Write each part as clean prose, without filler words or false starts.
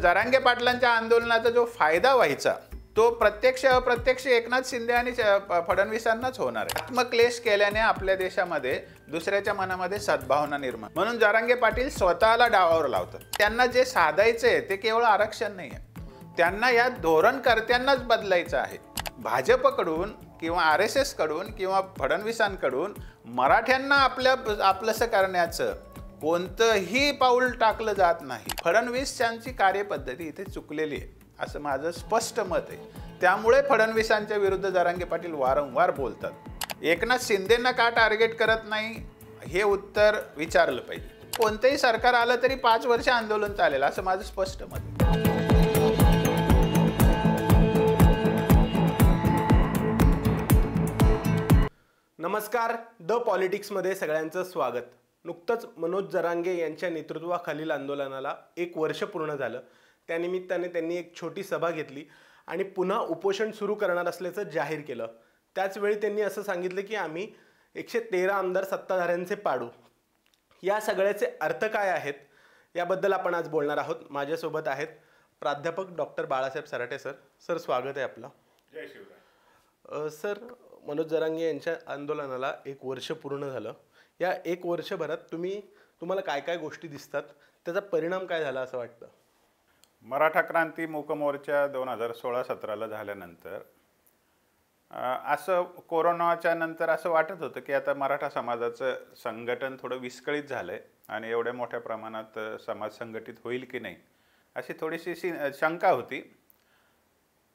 जरांगे पाटलांच्या आंदोलनाचा जो फायदा व्हायचा तो प्रत्यक्ष अप्रत्यक्ष एकनाथ शिंदे आणि फडणवीसांनाच होणार आहे। आत्मक्लेश केल्याने आपल्या देशामध्ये दुसऱ्याच्या मनामध्ये सद्भावना निर्माण, म्हणून जरांगे पाटील स्वतःला डावावर लावतात। त्यांना जे साधायचे ते केवळ आरक्षण नाही आहे, त्यांना या धोरणकर्त्यांनाच बदलायचं आहे। भाजपकडून किंवा RSS कडून किंवा फडणवीसांकडून मराठ्यांना आपलंसं करण्याचं कोणतंही पाऊल टाकलं जात नाही। फडणवीसांची कार्यपद्धती इथे चुकलेली आहे असं माझं स्पष्ट मत आहे। त्यामुळे फडणवीसांच्या विरुद्ध जरांगे पाटील वारंवार बोलतात। एकनाथ शिंदेंना का टार्गेट करत नाही हे उत्तर विचारलं पाहिजे। कोणतंही सरकार आलं तरी 5 वर्ष आंदोलन चालेल असं माझं स्पष्ट मत आहे। नमस्कार, द पॉलिटिक्समध्ये सगळ्यांचं स्वागत। नुकतंच मनोज जरांगे यांच्या नेतृत्वाखालील आंदोलनाला 1 वर्ष पूर्ण झालं। त्यानिमित्ताने त्यांनी एक छोटी सभा घेतली आणि पुन्हा उपोषण सुरू करणार असल्याचं जाहीर केलं। त्याचवेळी त्यांनी असं सांगितलं की आम्ही 113 आमदार सत्ताधाऱ्यांचे पाडू। या सगळ्याचे अर्थ काय आहेत याबद्दल आपण आज बोलणार आहोत। माझ्यासोबत आहेत प्राध्यापक doctor Balasaheb Sarate sir. Sir, स्वागत आहे आपलं। जय शिवराय। सर, मनोज जरांगे यांच्या आंदोलनाला 1 वर्ष पूर्ण झालं। या 1 वर्षभरात तुम्हाला काय काय गोष्टी दिसतात, त्याचा परिणाम काय झाला असं वाटतं? मराठा क्रांती मूक मोर्चा 2016-17ला झाल्यानंतर असं कोरोनाच्या नंतर असं वाटत होतं की आता मराठा समाजाचं संघटन थोडं विस्कळीत झालंय आणि एवढ्या मोठ्या प्रमाणात समाज संघटित होईल की नाही अशी थोडीशी शंका होती।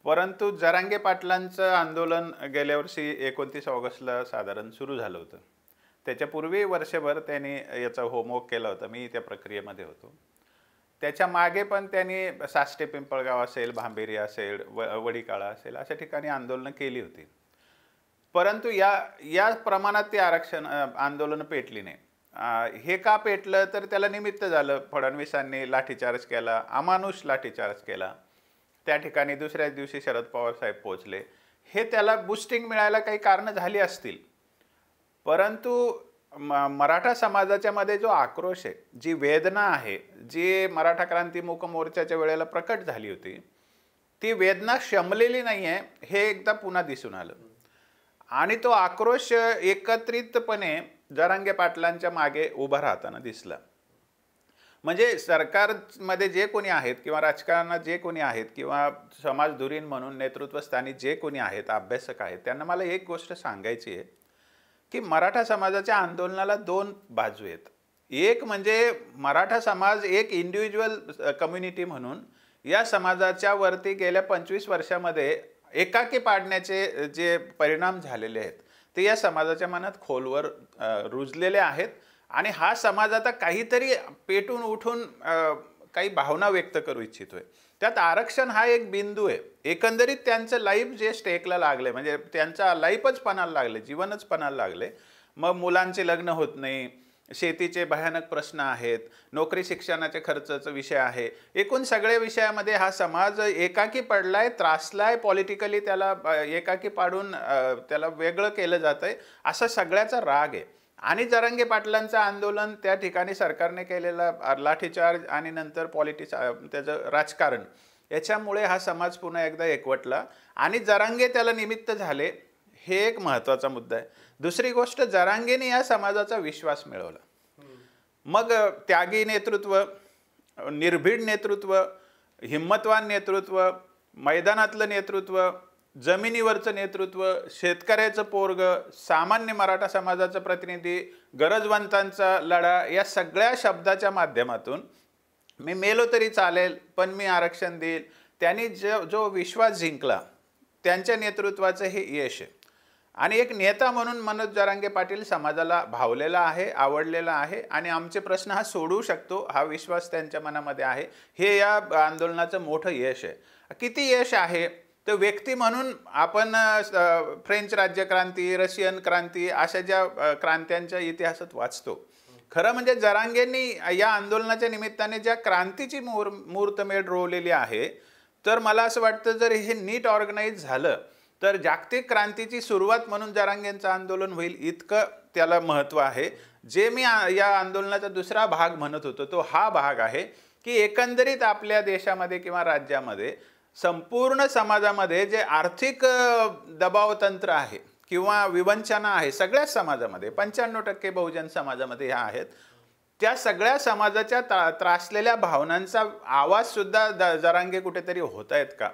परंतु जरांगे पाटलांचं आंदोलन गेल्या वर्षी 29 ऑगस्टला साधारण सुरू झालं होतं। त्याच्यापूर्वी वर्षभर त्यांनी याचा होमवर्क केला होता, मी त्या प्रक्रियेमध्ये होतो। त्याच्या मागे पण त्यांनी साष्टे पिंपळगाव असेल, भांबेरी असेल, वडीकाळा असेल अशा ठिकाणी आंदोलनं केली होती। परंतु या प्रमाणात ते आंदोलन पेटली नाही। हे का पेटलं तर त्याला निमित्त झालं, फडणवीसांनी लाठीचार्ज केला, अमानुष लाठीचार्ज केला। त्या ठिकाणी दुसऱ्याच दिवशी शरद पवार साहेब पोहोचले। हे त्याला बूस्टिंग मिळायला काही कारणं झाली असतील, परंतु मराठा समाजाच्या मध्ये जो आक्रोश आहे, जी वेदना आहे, जी मराठा क्रांती मूक मोर्चाच्या वेळेला प्रकट झाली होती, ती वेदना शमलेली नाही आहे हे एकदा पुन्हा दिसून आलं। आणि तो आक्रोश एकत्रितपणे जरांगे पाटलांच्या मागे उभा राहताना दिसला। म्हणजे सरकारमध्ये जे कोणी आहेत किंवा राजकारणात जे कोणी आहेत किंवा समाजधुरीण म्हणून नेतृत्वस्थानी जे कोणी आहेत, अभ्यासक आहेत, त्यांना मला एक गोष्ट सांगायची आहे की मराठा समाजाच्या आंदोलनाला 2 बाजू आहेत। एक म्हणजे मराठा समाज एक इंडिव्हिज्युअल कम्युनिटी म्हणून या समाजाच्या वरती गेल्या 25 वर्षामध्ये एकाकी पाडण्याचे जे परिणाम झालेले आहेत ते या समाजाच्या मनात खोलवर रुजलेले आहेत। आणि हा समाज आता काहीतरी पेटून उठून काही भावना व्यक्त करू इच्छितोय। त्यात आरक्षण हा एक बिंदू आहे। एकंदरीत त्यांचं लाईफ जे स्टेकला लागले, म्हणजे त्यांचा लाईफच पणाला लागले, जीवनच पणाला लागले। मग मुलांचे लग्न होत नाही, शेतीचे भयानक प्रश्न आहेत, नोकरी शिक्षणाचे खर्चाचा विषय आहे। एकूण सगळ्या विषयामध्ये हा समाज एकाकी पडलाय, त्रासलाय, पॉलिटिकली त्याला एकाकी पाडून त्याला वेगळं केलं जातंय, असा सगळ्याचा राग आहे। आणि जरांगे पाटलांचं आंदोलन, त्या ठिकाणी सरकारने केलेला लाठीचार्ज आणि नंतर त्याचं राजकारण, याच्यामुळे हा समाज पुन्हा एकदा एकवटला आणि जरांगे त्याला निमित्त झाले। हे एक महत्त्वाचा मुद्दा आहे। दुसरी गोष्ट, जरांगेने या समाजाचा विश्वास मिळवला। मग त्यागी नेतृत्व, निर्भीड नेतृत्व, हिम्मतवान नेतृत्व, मैदानातलं नेतृत्व, जमिनीवरचं नेतृत्व, शेतकऱ्याचं पोरग, सामान्य मराठा समाजाचं प्रतिनिधी, गरजवंतांचा लढा, या सगळ्या शब्दाच्या माध्यमातून मी मेलो तरी चालेल पण मी आरक्षण देईल, त्यांनी जो विश्वास जिंकला, त्यांच्या नेतृत्वाचं हे यश आहे। आणि एक नेता म्हणून मनोज जरांगे पाटील समाजाला भावलेला आहे, आवडलेला आहे आणि आमचे प्रश्न हा सोडवू शकतो हा विश्वास त्यांच्या मनामध्ये आहे। हे या आंदोलनाचं मोठं यश आहे। किती यश आहे तर व्यक्ती म्हणून आपण फ्रेंच राज्यक्रांती, रशियन क्रांती अशा ज्या क्रांत्यांच्या इतिहासात वाचतो, खरं म्हणजे जरांगेंनी या आंदोलनाच्या निमित्ताने ज्या क्रांतीची मुहूर्तमेढ रोवलेली आहे, तर मला असं वाटतं जर हे नीट ऑर्गनाइज झालं तर जागतिक क्रांतीची सुरुवात म्हणून जरांगेंचं आंदोलन होईल, इतकं त्याला महत्त्व आहे। जे मी या आंदोलनाचा दुसरा भाग म्हणत होतो तो हा भाग आहे की एकंदरीत आपल्या देशामध्ये किंवा राज्यामध्ये संपूर्ण समाजामध्ये जे आर्थिक दबाव तंत्र आहे किंवा विवंचना आहे सगळ्याच समाजामध्ये 95% बहुजन समाजामध्ये ह्या आहेत, त्या सगळ्या समाजाच्या त्रासलेल्या भावनांचा आवाज सुद्धा जरांगे कुठेतरी होत आहेत का,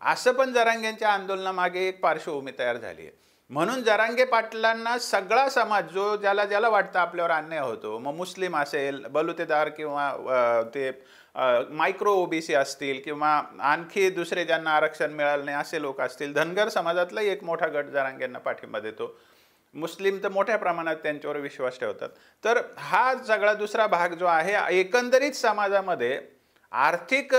असं पण जरांगेंच्या आंदोलनामागे एक पार्श्वभूमी तयार झाली आहे. म्हणून जरांगे पाटलांना सगळा समाज जो ज्याला वाटतं आपल्यावर अन्याय होतो, मग मुस्लिम असेल, बलुतेदार किंवा ते मायक्रो ओबीसी असतील किंवा आणखी दुसरे ज्यांना आरक्षण मिळालं नाही असे लोक असतील, धनगर समाजातला एक मोठा गट जरांगेंना पाठिंबा देतो, मुस्लिम तर मोठ्या प्रमाणात त्यांच्यावर विश्वास ठेवतात. तर हा सगळा दुसरा भाग जो आहे, एकंदरीत समाजामध्ये आर्थिक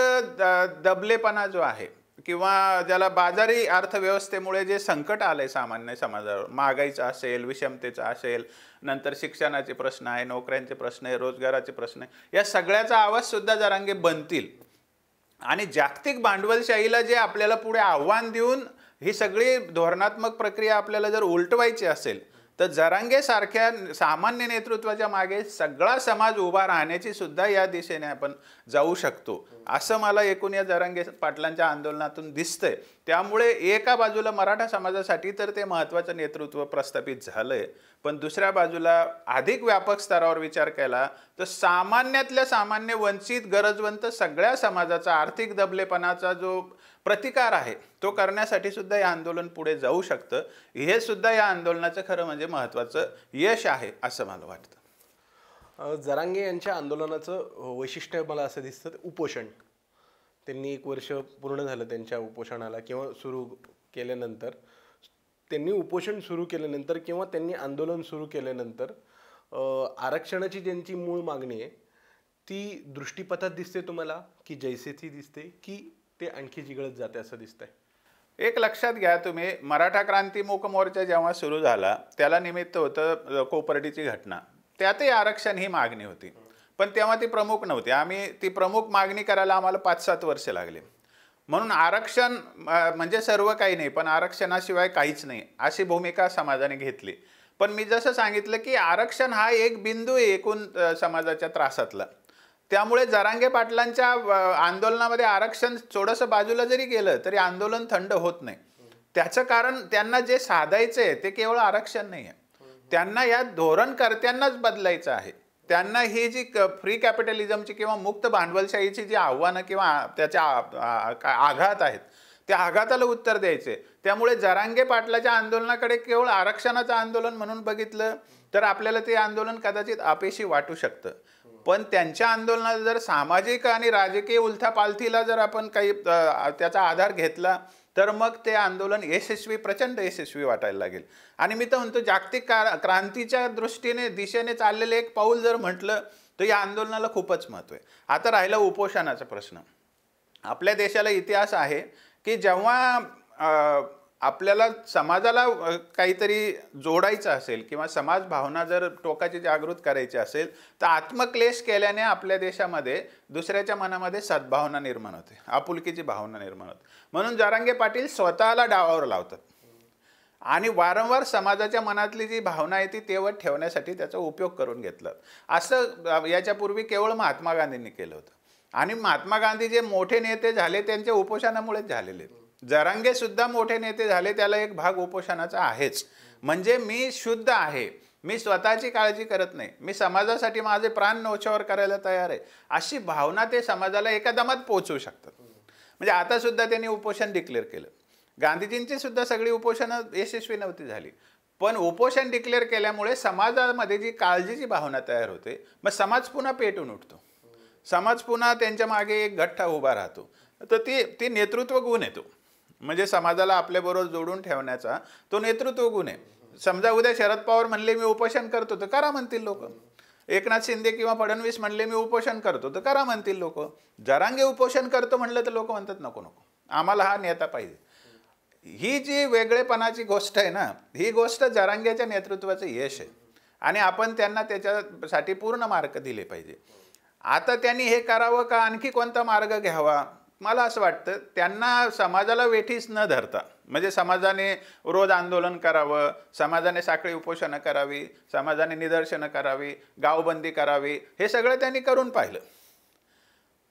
दबलेपणा जो आहे किंवा ज्याला बाजारी अर्थव्यवस्थेमुळे जे संकट आलंय सामान्य समाजावर, महागाईचं असेल, विषमतेचं असेल, नंतर शिक्षणाचे प्रश्न आहे, नोकऱ्यांचे प्रश्न आहे, रोजगाराचे प्रश्न आहे, या सगळ्याचा आवाज सुद्धा जरांगे बनतील. आणि जागतिक भांडवलशाहीला जे आपल्याला पुढे आव्हान देऊन ही सगळी धोरणात्मक प्रक्रिया आपल्याला जर उलटवायची असेल तर जरांगे सारख्या सामान्य नेतृत्वाच्या मागे सगळा समाज उभा राहण्याची सुद्धा या दिशेने आपण जाऊ शकतो, असं मला एकूण या जरांगे पाटलांच्या आंदोलनातून दिसतंय. त्यामुळे एका बाजूला मराठा समाजासाठी तर ते महत्त्वाचं नेतृत्व प्रस्थापित झालंय, पण दुसऱ्या बाजूला अधिक व्यापक स्तरावर विचार केला तर सामान्यातल्या सामान्य वंचित गरजवंत सगळ्या समाजाचा आर्थिक दबलेपणाचा जो प्रतिकार आहे तो करण्यासाठी सुद्धा हे आंदोलन पुढे जाऊ शकतं. हे सुद्धा या आंदोलनाचं खरं म्हणजे महत्त्वाचं यश आहे असं मला वाटतं. जरांगे यांच्या आंदोलनाचं वैशिष्ट्य मला असं दिसतं, उपोषण. त्यांनी 1 वर्ष पूर्ण झालं त्यांच्या उपोषणाला किंवा सुरू केल्यानंतर, त्यांनी उपोषण सुरू केल्यानंतर किंवा त्यांनी आंदोलन सुरू केल्यानंतर आरक्षणाची ज्यांची मूळ मागणी आहे ती दृष्टीपथात दिसते तुम्हाला, की जैसे ती दिसते, की ते आणखी जिगळत जाते असं दिसतंय? एक लक्षात घ्या तुम्ही, मराठा क्रांती मूक मोर्चा जेव्हा सुरू झाला त्याला निमित्त होतं कोपर्डीची घटना, त्यातही आरक्षण ही मागणी होती, पण तेव्हा ती प्रमुख नव्हती. आम्ही ती प्रमुख मागणी करायला आम्हाला 5-7 वर्ष लागले. म्हणून आरक्षण म्हणजे सर्व काही नाही, पण आरक्षणाशिवाय काहीच नाही अशी भूमिका समाजाने घेतली. पण मी जसं सांगितलं की आरक्षण हा एक बिंदू आहे एकूण समाजाच्या त्रासातला. त्यामुळे जरांगे पाटलांच्या आंदोलनामध्ये आरक्षण थोडंसं बाजूला जरी गेलं तरी आंदोलन थंड होत नाही. त्याचं कारण त्यांना जे साधायचं आहे ते केवळ आरक्षण नाही आहे, त्यांना या धोरणकर्त्यांनाच बदलायचं आहे. त्यांना ही जी फ्री कॅपिटलिझमची किंवा मुक्त भांडवलशाहीची जी आव्हानं किंवा त्याच्या आघात आहेत त्या आघाताला उत्तर द्यायचे. त्यामुळे जरांगे पाटलाच्या आंदोलनाकडे केवळ आरक्षणाचं आंदोलन म्हणून बघितलं तर आपल्याला ते आंदोलन कदाचित अपेक्षी वाटू शकतं, पण त्यांच्या आंदोलनात जर सामाजिक आणि राजकीय उलथापालथीला जर आपण काही त्याचा आधार घेतला तर मग ते आंदोलन यशस्वी, प्रचंड यशस्वी वाटायला लागेल. आणि मी तर म्हणतो जागतिक क्रांतीच्या दृष्टीने दिशेने चाललेलं एक पाऊल जर म्हटलं तर या आंदोलनाला खूपच महत्त्व आहे. आता राहिला उपोषणाचा प्रश्न. आपल्या देशाला इतिहास आहे की जेव्हा आपल्याला समाजाला काहीतरी जोडायचं असेल किंवा समाज भावना जर टोकाची जागृत करायची असेल तर आत्मक्लेश केल्याने आपल्या देशामध्ये दुसऱ्याच्या मनामध्ये सद्भावना निर्माण होते, आपुलकीची भावना निर्माण होते. म्हणून जरांगे पाटील स्वतःला डावावर लावतात आणि वारंवार समाजाच्या मनातली जी भावना आहे ती तेवढ ठेवण्यासाठी त्याचा उपयोग करून घेतला. असं याच्यापूर्वी केवळ महात्मा गांधींनी केलं होतं आणि महात्मा गांधी जे मोठे नेते झाले त्यांच्या उपोषणामुळेच झालेले. जरांगे सुद्धा मोठे नेते झाले, त्याला एक भाग उपोषणाचा आहेच. म्हणजे मी शुद्ध आहे, मी स्वतःची काळजी करत नाही, मी समाजासाठी माझे प्राण न्योछावर करायला तयार आहे, अशी भावना ते समाजाला एका दमात पोहोचवू शकतात. म्हणजे आता सुद्धा त्यांनी उपोषण डिक्लेअर केलं. गांधीजींची सुद्धा सगळी उपोषणं यशस्वी नव्हती झाली, पण उपोषण डिक्लेअर केल्यामुळे समाजामध्ये जी काळजीची भावना तयार होते, मग समाज पुन्हा पेटून उठतो, समाज पुन्हा त्यांच्या मागे एक गठ्ठा उभा राहतो. तर ती नेतृत्व गुण येतो, म्हणजे समाजाला आपल्याबरोबर जोडून ठेवण्याचा तो नेतृत्व गुण आहे. समजा उद्या शरद पवार म्हणले मी उपोषण करतो तर करा म्हणतील लोक, एकनाथ शिंदे किंवा फडणवीस म्हणले मी उपोषण करतो तर करा म्हणतील लोक. जरांगे उपोषण करतो म्हणलं तर लोक म्हणतात नको नको, आम्हाला हा नेता पाहिजे. ही जी वेगळेपणाची गोष्ट आहे ना, ही गोष्ट जरांगेच्या नेतृत्वाचं यश आहे आणि आपण त्यांना त्याच्यासाठी पूर्ण मार्ग दिले पाहिजे. आता त्यांनी हे करावं का आणखी कोणता मार्ग घ्यावा, मला असं वाटतं त्यांना समाजाला वेठीस न धरता, म्हणजे समाजाने रोज आंदोलन करावं, समाजाने साखळी उपोषणं करावी, समाजाने निदर्शनं करावी, गावबंदी करावी, हे सगळं त्यांनी करून पाहिलं.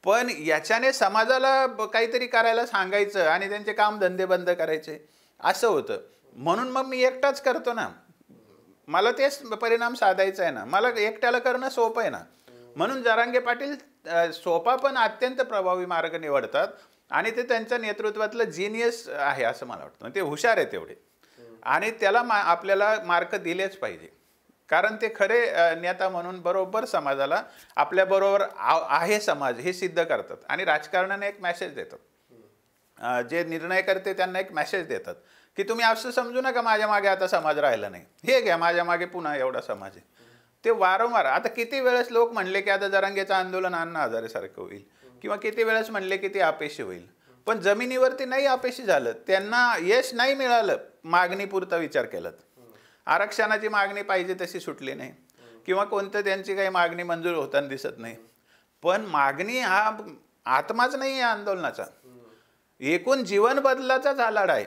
पण याच्याने समाजाला काहीतरी करायला सांगायचं आणि त्यांचे काम धंदे बंद करायचे असं होतं. म्हणून मग मी एकटाच करतो ना, मला तेच परिणाम साधायचा आहे ना, मला एकट्याला करणं सोपं आहे ना. म्हणून जरांगे पाटील सोपा पण अत्यंत प्रभावी मार्ग निवडतात आणि ते त्यांच्या नेतृत्वातलं जिनियस आहे असं मला वाटतं. ते हुशार आहे तेवढे आणि त्याला आपल्याला मार्क दिलेच पाहिजे, कारण ते खरे नेता म्हणून बरोबर समाजाला आपल्याबरोबर आहे समाज हे सिद्ध करतात आणि राजकारणाने एक मेसेज देतात. जे निर्णय करते त्यांना एक मेसेज देतात की तुम्ही असं समजू नका माझ्या मागे आता समाज राहिला नाही, हे घ्या माझ्या मागे पुन्हा एवढा समाज आहे. ते वारंवार आता किती वेळेस लोक म्हणले की आता जरांगेचं आंदोलन अण्णा हजारेसारखं होईल किंवा किती वेळेस म्हणले की ते अपयशी होईल, पण जमिनीवरती नाही अपयशी झालं, त्यांना यश नाही मिळालं. मागणीपुरता विचार केलात, आरक्षणाची मागणी पाहिजे तशी सुटली नाही किंवा कोणतं त्यांची काही मागणी मंजूर होताना दिसत नाही. पण मागणी हा आत्माच नाही आहे आंदोलनाचा, एकूण जीवन बदलाचाच हा लढा आहे.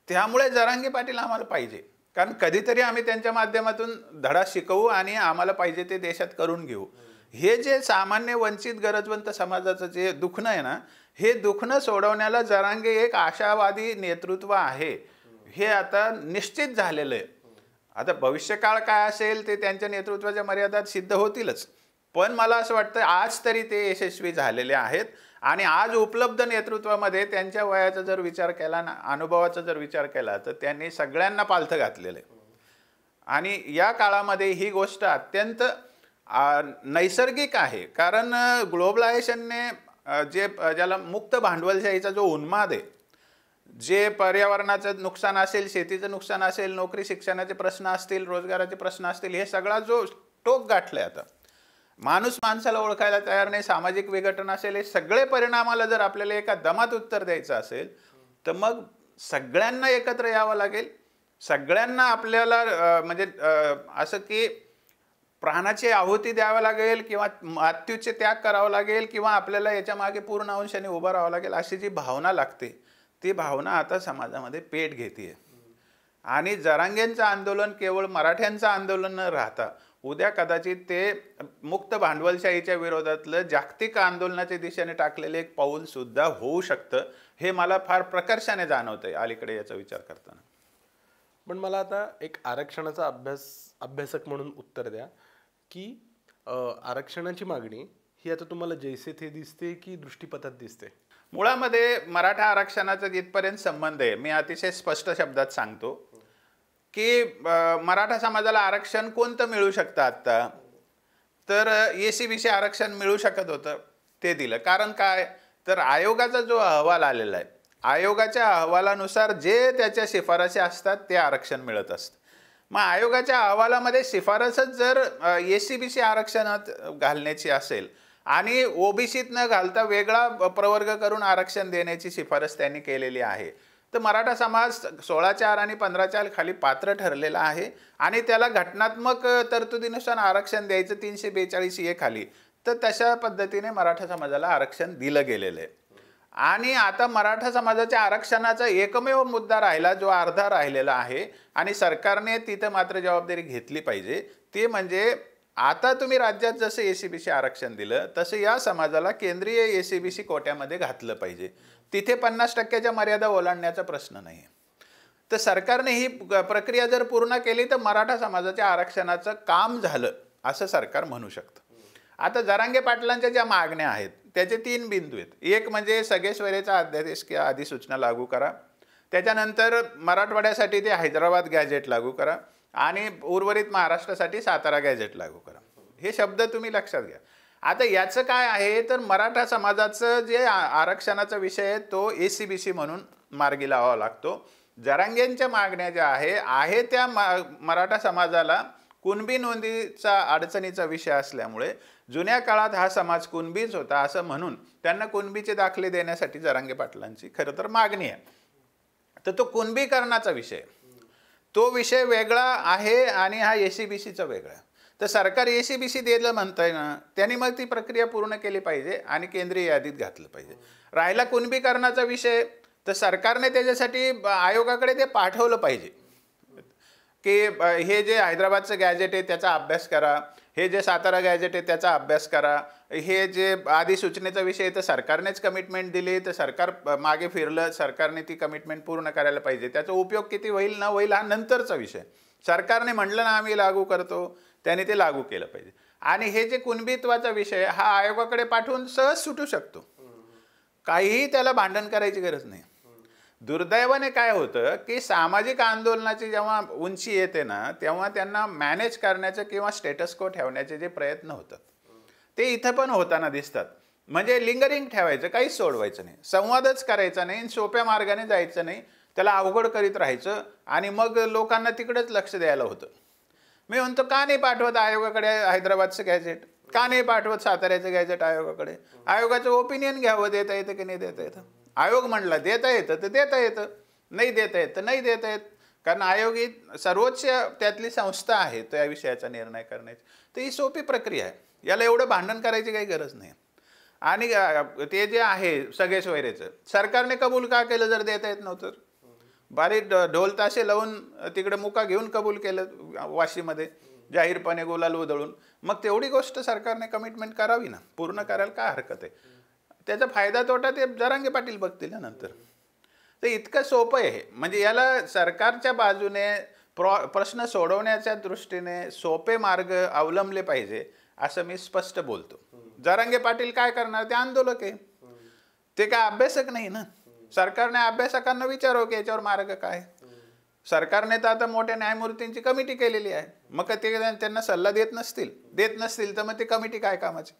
त्यामुळे जरांगे पाटील आम्हाला पाहिजे, कारण कधीतरी आम्ही त्यांच्या माध्यमातून धडा शिकवू आणि आम्हाला पाहिजे ते देशात करून घेऊ. हे जे सामान्य वंचित गरजवंत समाजाचं जे दुखणं आहे ना, हे दुखणं सोडवण्याला जरांगे एक आशावादी नेतृत्व आहे हे आता निश्चित झालेलं आहे. आता भविष्यकाळ काय असेल ते त्यांच्या नेतृत्वाच्या मर्यादात सिद्ध होतीलच, पण मला असं वाटतं आज तरी ते यशस्वी झालेले आहेत आणि आज उपलब्ध नेतृत्वामध्ये त्यांच्या वयाचा जर विचार केला ना, अनुभवाचा जर विचार केला, तर त्यांनी सगळ्यांना पालथं घातलेलं आहे. आणि या काळामध्ये ही गोष्ट अत्यंत नैसर्गिक आहे, कारण ग्लोबलायझेशनने जे ज्याला मुक्त भांडवलशाहीचा जो उन्माद आहे, जे पर्यावरणाचं नुकसान असेल, शेतीचं नुकसान असेल, नोकरी शिक्षणाचे प्रश्न असतील, रोजगाराचे प्रश्न असतील, हे सगळा जो टोक गाठलाय आता, माणूस माणसाला ओळखायला तयार नाही, सामाजिक विघटन असेल, हे सगळे परिणामाला जर आपल्याला एका दमात उत्तर द्यायचं असेल तर मग सगळ्यांना एकत्र यावं लागेल. सगळ्यांना आपल्याला म्हणजे असं की प्राणाची आहुती द्यावं लागेल किंवा मृत्यूचे त्याग करावं लागेल किंवा आपल्याला याच्या मागे पूर्ण अंशाने उभं राहावं लागेल, अशी जी भावना लागते ती भावना आता समाजामध्ये पेट घेते. आणि जरांगेंचं आंदोलन केवळ मराठ्यांचं आंदोलन न राहता उद्या कदाचित ते मुक्त भांडवलशाहीच्या विरोधातलं जागतिक आंदोलनाच्या दिशेने टाकलेले एक पाऊल सुद्धा होऊ शकतं, हे मला फार प्रकर्षाने जाणवतंय अलीकडे याचा विचार करताना. पण मला आता एक आरक्षणाचा अभ्यासक म्हणून उत्तर द्या की आरक्षणाची मागणी ही आता तुम्हाला जैसे थे दिसते की दृष्टीपथात दिसते? मुळामध्ये मराठा आरक्षणाचा जिथपर्यंत संबंध आहे, मी अतिशय स्पष्ट शब्दात सांगतो की मराठा समाजाला आरक्षण कोणतं मिळू शकतं आत्ता, तर ACBC आरक्षण मिळू शकत होतं, ते दिलं. कारण काय, तर आयोगाचा जो अहवाल आलेला आहे, आयोगाच्या अहवालानुसार जे त्याच्या शिफारसी असतात ते आरक्षण मिळत असतं. मग आयोगाच्या अहवालामध्ये शिफारसच जर ACBC आरक्षणात घालण्याची असेल आणि OBCत न घालता वेगळा प्रवर्ग करून आरक्षण देण्याची शिफारस त्यांनी केलेली आहे, तर मराठा समाज 16(4) आणि 15(4) खाली पात्र ठरलेला आहे आणि त्याला घटनात्मक तरतुदीनुसार आरक्षण द्यायचं 342A खाली. तर तशा पद्धतीने मराठा समाजाला आरक्षण दिलं गेलेलं आहे. आणि आता मराठा समाजाच्या आरक्षणाचा एकमेव मुद्दा राहिला जो अर्धा राहिलेला आहे आणि सरकारने तिथं मात्र जबाबदारी घेतली पाहिजे, ते म्हणजे आता तुम्ही राज्यात जसं ACBC आरक्षण दिलं तसं या समाजाला केंद्रीय ACBC कोट्यामध्ये घातलं पाहिजे. तिथे 50% मर्यादा ओलांडण्याचा प्रश्न नाही. तर सरकारने ही प्रक्रिया जर पूर्ण केली तर मराठा समाजाच्या आरक्षणाचं काम झालं असं सरकार म्हणू शकतं. आता जरांगे पाटलांच्या ज्या मागण्या आहेत त्याचे 3 बिंदू आहेत. एक म्हणजे सगळेश्वरीचा अध्यादेश किंवा अधिसूचना लागू करा, त्याच्यानंतर मराठवाड्यासाठी ते हैदराबाद गॅजेट लागू करा आणि उर्वरित महाराष्ट्रासाठी सातारा गॅजेट लागू करा. हे शब्द तुम्ही लक्षात घ्या. आता याचं काय आहे, तर मराठा समाजाचं जे आरक्षणाचा विषय आहे तो ACBC म्हणून मार्गी लावावा लागतो. जरांगेंच्या मागण्या ज्या आहे त्या मराठा समाजाला कुणबी नोंदीचा अडचणीचा विषय असल्यामुळे जुन्या काळात हा समाज कुणबीच होता असं म्हणून त्यांना कुणबीचे दाखले देण्यासाठी जरांगे पाटलांची खरं तर मागणी आहे. तर तो कुणबीकरणाचा विषय, तो विषय वेगळा आहे आणि हा ACBCचा वेगळा. तर सरकार ACBC दिलं म्हणतंय ना, त्यांनी मग ती प्रक्रिया पूर्ण केली पाहिजे आणि केंद्रीय यादीत घातलं पाहिजे. राहिला कुणबीकरणाचा विषय, तर सरकारने त्याच्यासाठी आयोगाकडे ते पाठवलं पाहिजे की हे जे हैदराबादचं गॅजेट आहे त्याचा अभ्यास करा, हे जे सातारा गॅजेट आहे त्याचा अभ्यास करा हे जे अधिसूचनेचा विषय तर सरकारनेच कमिटमेंट दिली, तर सरकार मागे फिरलं, सरकारने ती कमिटमेंट पूर्ण करायला पाहिजे. त्याचा उपयोग किती होईल न होईल हा नंतरचा विषय. सरकारने म्हटलं ना आम्ही लागू करतो, त्याने ते लागू केलं पाहिजे. आणि हे जे कुणबीत्वाचा विषय हा आयोगाकडे पाठवून सहज सुटू शकतो, काहीही त्याला भांडण करायची गरज नाही. दुर्दैवाने काय होतं की सामाजिक आंदोलनाची जेव्हा उंची येते ना, तेव्हा त्यांना मॅनेज करण्याचं किंवा स्टेटस को ठेवण्याचे जे प्रयत्न होतात ते इथं पण होताना दिसतात. म्हणजे लिंगरिंग ठेवायचं, काहीच सोडवायचं नाही, संवादच करायचा नाही, सोप्या मार्गाने जायचं नाही, त्याला अवघड करीत राहायचं आणि मग लोकांना तिकडेच लक्ष द्यायला होतं. मी म्हणतो का नाही पाठवत आयोगाकडे हैदराबादचं गॅजेट, का नाही पाठवत साताऱ्याचं गॅजेट आयोगाकडे? आयोगाचं ओपिनियन घ्यावं, देता येतं की नाही देता येतं. आयोग म्हणला देता येतं तर देता येतं, नाही देता येत तर नाही देता येत. कारण आयोग ही सर्वोच्च त्यातली संस्था आहे त्या विषयाचा निर्णय करण्याची. तर ही सोपी प्रक्रिया आहे, याला एवढं भांडण करायची काही गरज नाही. आणि ते जे आहे सगळे सोयरेचं सरकारने कबूल का केलं जर देता येत नव्हतं? बारीक ढोल ताशे लावून तिकडे मुका घेऊन कबूल केलं वाशीमध्ये जाहीरपणे गुलाल उधळून. मग तेवढी गोष्ट सरकारने कमिटमेंट करावी ना, पूर्ण करायला काय हरकत आहे? त्याचा फायदा तोटा ते जरांगे पाटील बघतील ना नंतर. तर इतकं सोपं आहे. म्हणजे याला सरकारच्या बाजूने प्रश्न सोडवण्याच्या दृष्टीने सोपे मार्ग अवलंबले पाहिजे असं मी स्पष्ट बोलतो. जरांगे पाटील काय करणार? ते आंदोलक आहे, ते काय अभ्यासक नाही ना. सरकारने अभ्यासकांना विचारावं की याच्यावर मार्ग काय. सरकारने तर आता मोठ्या न्यायमूर्तींची कमिटी केलेली आहे, मग ते त्यांना सल्ला देत नसतील तर मग ती कमिटी काय कामाची?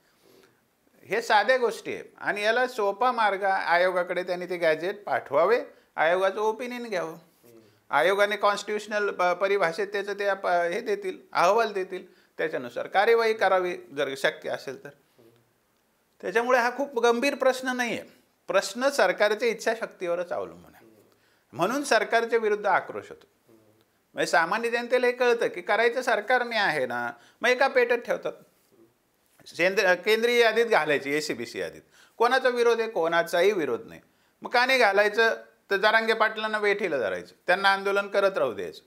हे साध्या गोष्टी आहे. आणि याला सोपा मार्ग आयोगाकडे त्यांनी ते गॅजेट पाठवावे, आयोगाचं ओपिनियन घ्यावं. आयोगाने कॉन्स्टिट्युशनल परिभाषेत त्याचं ते हे देतील, अहवाल देतील, त्याच्यानुसार कार्यवाही करावी जर शक्य असेल तर. त्याच्यामुळे हा खूप गंभीर प्रश्न नाही आहे. प्रश्न सरकारच्या इच्छाशक्तीवरच अवलंबून आहे. म्हणून सरकारच्या विरुद्ध आक्रोश होतो. म्हणजे सामान्य जनतेला हे कळतं की करायचं सरकारने आहे ना, मग एका पेटत ठेवतात. केंद्रीय यादीत घालायची, ACBC यादीत. कोणाचा विरोध आहे? कोणाचाही विरोध नाही. मग का नाही घालायचं? तर जरांगे पाटलांना वेठीला धरायचं, त्यांना आंदोलन करत राहू द्यायचं.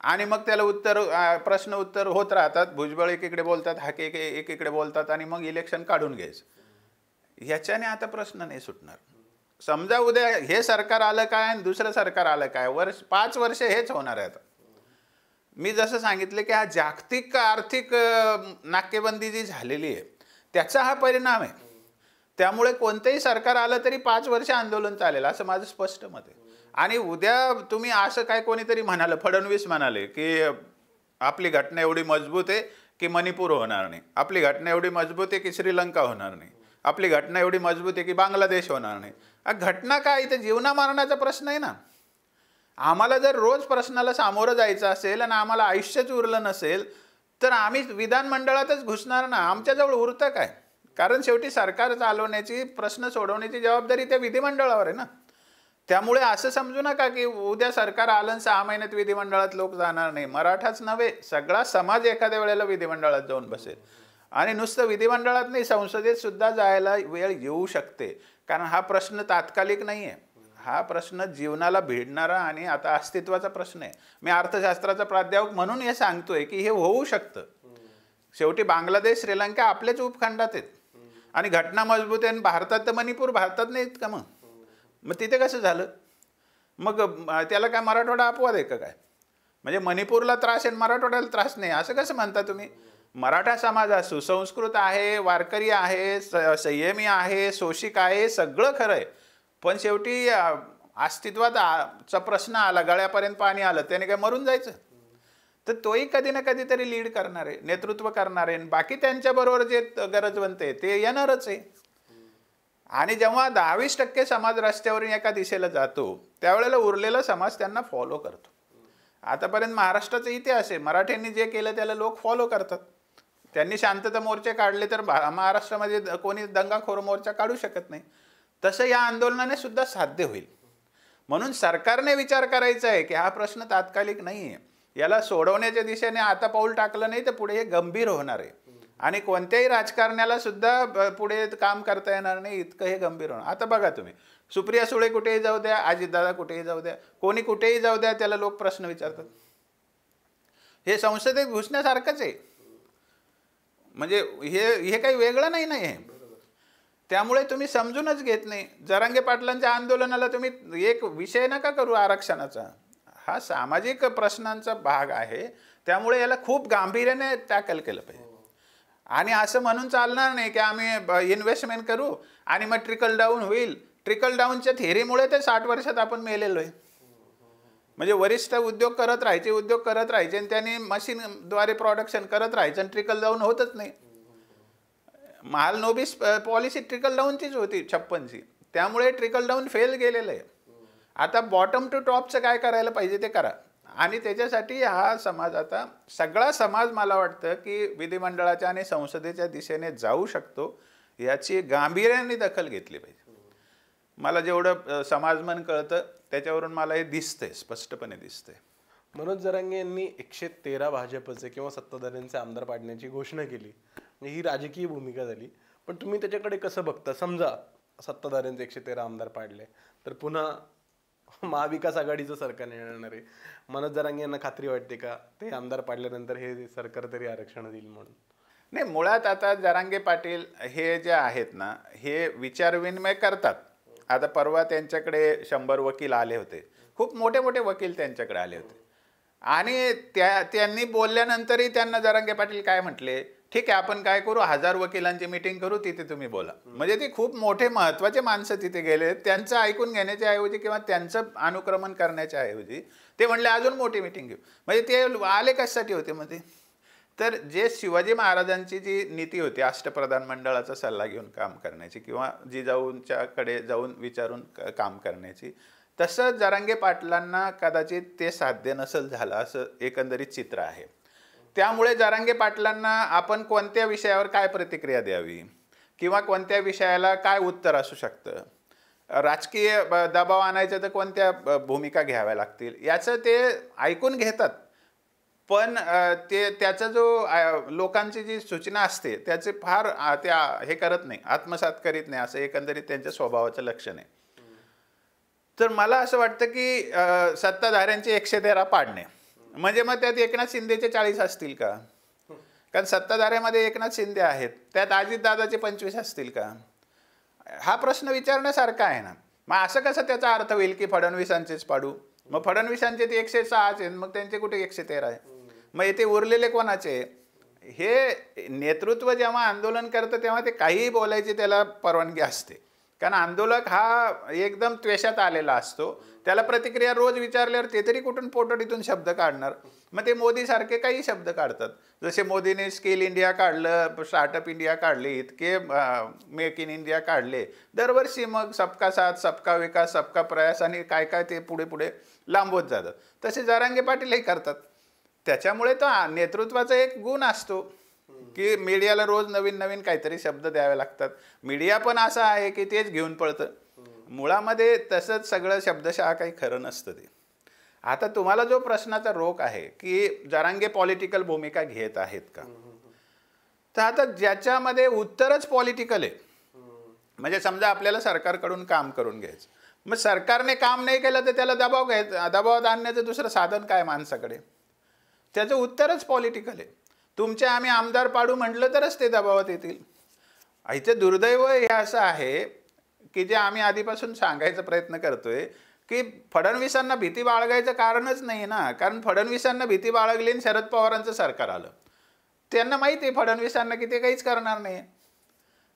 आणि मग त्याला प्रश्न उत्तर होत राहतात. भुजबळ एकीकडे बोलतात, हाके एकीकडे बोलतात आणि मग इलेक्शन काढून घ्यायचं. ह्याच्याने आता प्रश्न नाही सुटणार. समजा उद्या हे सरकार आलं काय आणि दुसरं सरकार आलं काय, 5 वर्ष हेच होणार आहे. आता मी जसं सांगितलं की हा जागतिक आर्थिक नाकेबंदी जी झालेली आहे त्याचा हा परिणाम आहे. त्यामुळे कोणतंही सरकार आलं तरी 5 वर्ष आंदोलन चालेल असं माझं स्पष्ट मत आहे. आणि उद्या तुम्ही असं काय कोणीतरी म्हणालं, फडणवीस म्हणाले की आपली घटना एवढी मजबूत आहे की मणिपूर होणार नाही, आपली घटना एवढी मजबूत आहे की श्रीलंका होणार नाही, आपली घटना एवढी मजबूत आहे की बांगलादेश होणार नाही. घटना काय? इथे जीवना मरणाचा प्रश्न आहे ना. आम्हाला जर रोज प्रश्नाला सामोरं जायचं असेल आणि आम्हाला आयुष्यच उरलं नसेल तर आम्ही विधानमंडळातच घुसणार ना. आमच्याजवळ उरतं काय? कारण शेवटी सरकार चालवण्याची, प्रश्न सोडवण्याची जबाबदारी त्या विधिमंडळावर आहे ना. त्यामुळे असं समजू नका की उद्या सरकार आलं 6 महिन्यात विधिमंडळात लोक जाणार नाही. मराठाच नव्हे, सगळा समाज एखाद्या वेळेला विधिमंडळात जाऊन बसेल. आणि नुसतं विधिमंडळात नाही, संसदेत सुद्धा जायला वेळ येऊ शकते. कारण हा प्रश्न तात्कालिक नाही आहे, हा प्रश्न जीवनाला भिडणारा आणि आता अस्तित्वाचा प्रश्न आहे. मी अर्थशास्त्राचा प्राध्यापक म्हणून हे सांगतोय की हे होऊ शकतं. शेवटी बांगलादेश, श्रीलंका आपल्याच उपखंडात आहेत आणि घटना मजबूत आहे. भारतात तर मणिपूर भारतात नाहीत का? मग तिथे कसं झालं? मग त्याला काय मराठवाडा अपवाद आहे का काय? म्हणजे मणिपूरला त्रास आहे मराठवाड्याला त्रास नाही असं कसं म्हणता तुम्ही? मराठा समाज हा सुसंस्कृत आहे, वारकरी आहे, संयमी आहे, शोषिक आहे, सगळं खरं आहे. पण शेवटी अस्तित्वाचा प्रश्न आला, गळ्यापर्यंत पाणी आलं, त्याने काय मरून जायचं? तर तोही कधी ना कधीतरी लीड करणार आहे, नेतृत्व करणार आहे. बाकी त्यांच्याबरोबर जे गरजवंत आहे ते येणारच आहे. आणि जेव्हा 10-20% समाज रस्त्यावरून एका दिशेला जातो त्यावेळेला उरलेला समाज त्यांना फॉलो करतो. आतापर्यंत महाराष्ट्राचा इतिहास आहे, मराठ्यांनी जे केलं त्याला लोक फॉलो करतात. त्यांनी शांतता मोर्चे काढले तर महाराष्ट्रामध्ये कोणी दंगाखोर मोर्चा काढू शकत नाही. तसं या आंदोलनाने सुद्धा साध्य होईल. म्हणून सरकारने विचार करायचा आहे की हा प्रश्न तात्कालिक नाही आहे, याला सोडवण्याच्या दिशेने आता पाऊल टाकलं नाही तर पुढे हे गंभीर होणार आहे आणि कोणत्याही राजकारण्याला सुद्धा पुढे काम करता येणार नाही, इतकं हे गंभीर होणार. आता बघा तुम्ही, सुप्रिया सुळे कुठेही जाऊ द्या, अजितदादा कुठेही जाऊ द्या, कोणी कुठेही जाऊ द्या, त्याला लोक प्रश्न विचारतात. हे संसदेत घुसण्यासारखंच आहे. म्हणजे हे काही वेगळं नाही आहे. त्यामुळे तुम्ही समजूनच घेत नाही. जरांगे पाटलांच्या आंदोलनाला तुम्ही एक विषय नका करू आरक्षणाचा. हा सामाजिक प्रश्नांचा भाग आहे, त्यामुळे याला खूप गांभीर्याने टॅकल केलं पाहिजे. आणि असं म्हणून चालणार नाही की आम्ही इन्व्हेस्टमेंट करू आणि मग ट्रिकल डाऊन होईल. ट्रिकल डाऊनच्या थेअरीमुळे ते 60 वर्षात आपण मेलेलो आहे. म्हणजे वरिष्ठ उद्योग करत राहायचे आणि त्यांनी मशीनद्वारे प्रोडक्शन करत राहायचं आणि ट्रिकल डाऊन होतच नाही. महालनोबिस पॉलिसी ट्रिकल डाऊनचीच होती 56ची. त्यामुळे ट्रिकल डाऊन फेल गेलेलं आहे. आता बॉटम टू टॉपचं काय करायला पाहिजे ते करा. आणि त्याच्यासाठी हा समाज, आता सगळा समाज मला वाटतं की विधिमंडळाच्या आणि संसदेच्या दिशेने जाऊ शकतो, याची गांभीर्याने दखल घेतली पाहिजे. मला जेवढं समाजमन कळतं त्याच्यावरून मला हे दिसतंय, स्पष्टपणे दिसतंय. मनोज जरांगे यांनी 113 भाजपचे किंवा सत्ताधाऱ्यांचे आमदार पाडण्याची घोषणा केली. म्हणजे ही राजकीय भूमिका झाली. पण तुम्ही त्याच्याकडे कसं बघता? समजा सत्ताधाऱ्यांचे 113 आमदार पाडले तर पुन्हा महाविकास आघाडीचं सरकार येणार आहे. मनोज जरांगे यांना खात्री वाटते का ते आमदार पाडल्यानंतर हे सरकार तरी आरक्षण देईल म्हणून? नाही, मुळात आता जरांगे पाटील हे जे आहेत ना, हे विचारविनिमय करतात. आता परवा त्यांच्याकडे 100 वकील आले होते. खूप मोठे मोठे वकील त्यांच्याकडे आले होते. आणि त्यांनी बोलल्यानंतरही त्यांना जरांगे पाटील काय म्हटले, ठीक आहे आपण काय करू, 1000 वकिलांची मीटिंग करू, तिथे तुम्ही बोला. म्हणजे ते खूप मोठे महत्त्वाचे माणसं तिथे गेले. त्यांचं ऐकून घेण्याच्या ऐवजी किंवा त्यांचं अनुक्रमण करण्याच्या ऐवजी ते म्हणले अजून मोठी मीटिंग घेऊ. म्हणजे ते आले कशासाठी होते मध्ये? तर जे शिवाजी महाराजांची जी नीती होती अष्टप्रधान मंडळाचा सल्ला घेऊन काम करण्याची किंवा जिजाऊंच्याकडे जाऊन विचारून काम करण्याची, तसं जरांगे पाटलांना कदाचित ते साध्य नसेल झालं असं एकंदरीत चित्र आहे. त्यामुळे जरांगे पाटलांना आपण कोणत्या विषयावर काय प्रतिक्रिया द्यावी किंवा कोणत्या विषयाला काय उत्तर असू शकतं, राजकीय दबाव आणायचं तर कोणत्या भूमिका घ्याव्या लागतील, याचं ते ऐकून घेतात. पण त्याचा जो लोकांची जी सूचना असते त्याचे फार त्या हे करत नाही, आत्मसात करीत नाही, असं एकंदरीत त्यांच्या स्वभावाचं लक्षण आहे. तर मला असं वाटतं की सत्ताधाऱ्यांचे 113 पाडणे म्हणजे मग त्यात एकनाथ शिंदेचे 40 असतील का? कारण सत्ताधाऱ्यामध्ये एकनाथ शिंदे आहेत, त्यात अजितदादाचे 25 असतील का? हा प्रश्न विचारण्यासारखा आहे ना. मग असं कसं त्याचा अर्थ होईल की फडणवीसांचेच पाडू? मग फडणवीसांचे ते 106 आहेत, मग त्यांचे कुठे 113 आहे? मग येथे उरलेले कोणाचे? हे नेतृत्व जेव्हा आंदोलन करतं तेव्हा ते काहीही बोलायची त्याला परवानगी असते. कारण आंदोलक हा एकदम त्वेषात आलेला असतो. त्याला प्रतिक्रिया रोज विचारल्यावर ते तरी कुठून पोटडीतून शब्द काढणार? मग ते मोदीसारखे काही शब्द काढतात. जसे मोदीने स्किल इंडिया काढलं, स्टार्टअप इंडिया काढली, इतके मेक इन इंडिया काढले दरवर्षी. मग सबका साथ, सबका विकास, सबका प्रयास आणि काय काय ते पुढे पुढे लांबवत जातात. तसे जरांगे पाटीलही करतात. त्याच्यामुळे तो नेतृत्वाचा एक गुण असतो की मीडियाला रोज नवीन नवीन काहीतरी शब्द द्यावे लागतात. मीडिया पण असं आहे की तेच घेऊन पळतं. मुळामध्ये तसंच सगळं शब्दशः काही खरं नसतं ते. आता तुम्हाला जो प्रश्नाचा रोख आहे की जरांगे पॉलिटिकल भूमिका घेत आहेत का, तर आता ज्याच्यामध्ये उत्तरच पॉलिटिकल आहे, म्हणजे समजा आपल्याला सरकारकडून काम करून घ्यायचं, मग सरकारने काम नाही केलं तर त्याला दबावात आणण्याचं दुसरं साधन काय माणसाकडे? त्याचं उत्तरच पॉलिटिकल आहे. तुमचे आम्ही आमदार पाडू म्हटलं तरच ते दबावात येतील. इथं दुर्दैव हे असं आहे की जे आम्ही आधीपासून सांगायचा प्रयत्न करतोय की फडणवीसांना भीती बाळगायचं कारणच नाही ना. कारण फडणवीसांना भीती बाळगली आणि शरद पवारांचं सरकार आलं. त्यांना माहिती आहे फडणवीसांना की ते काहीच करणार नाही.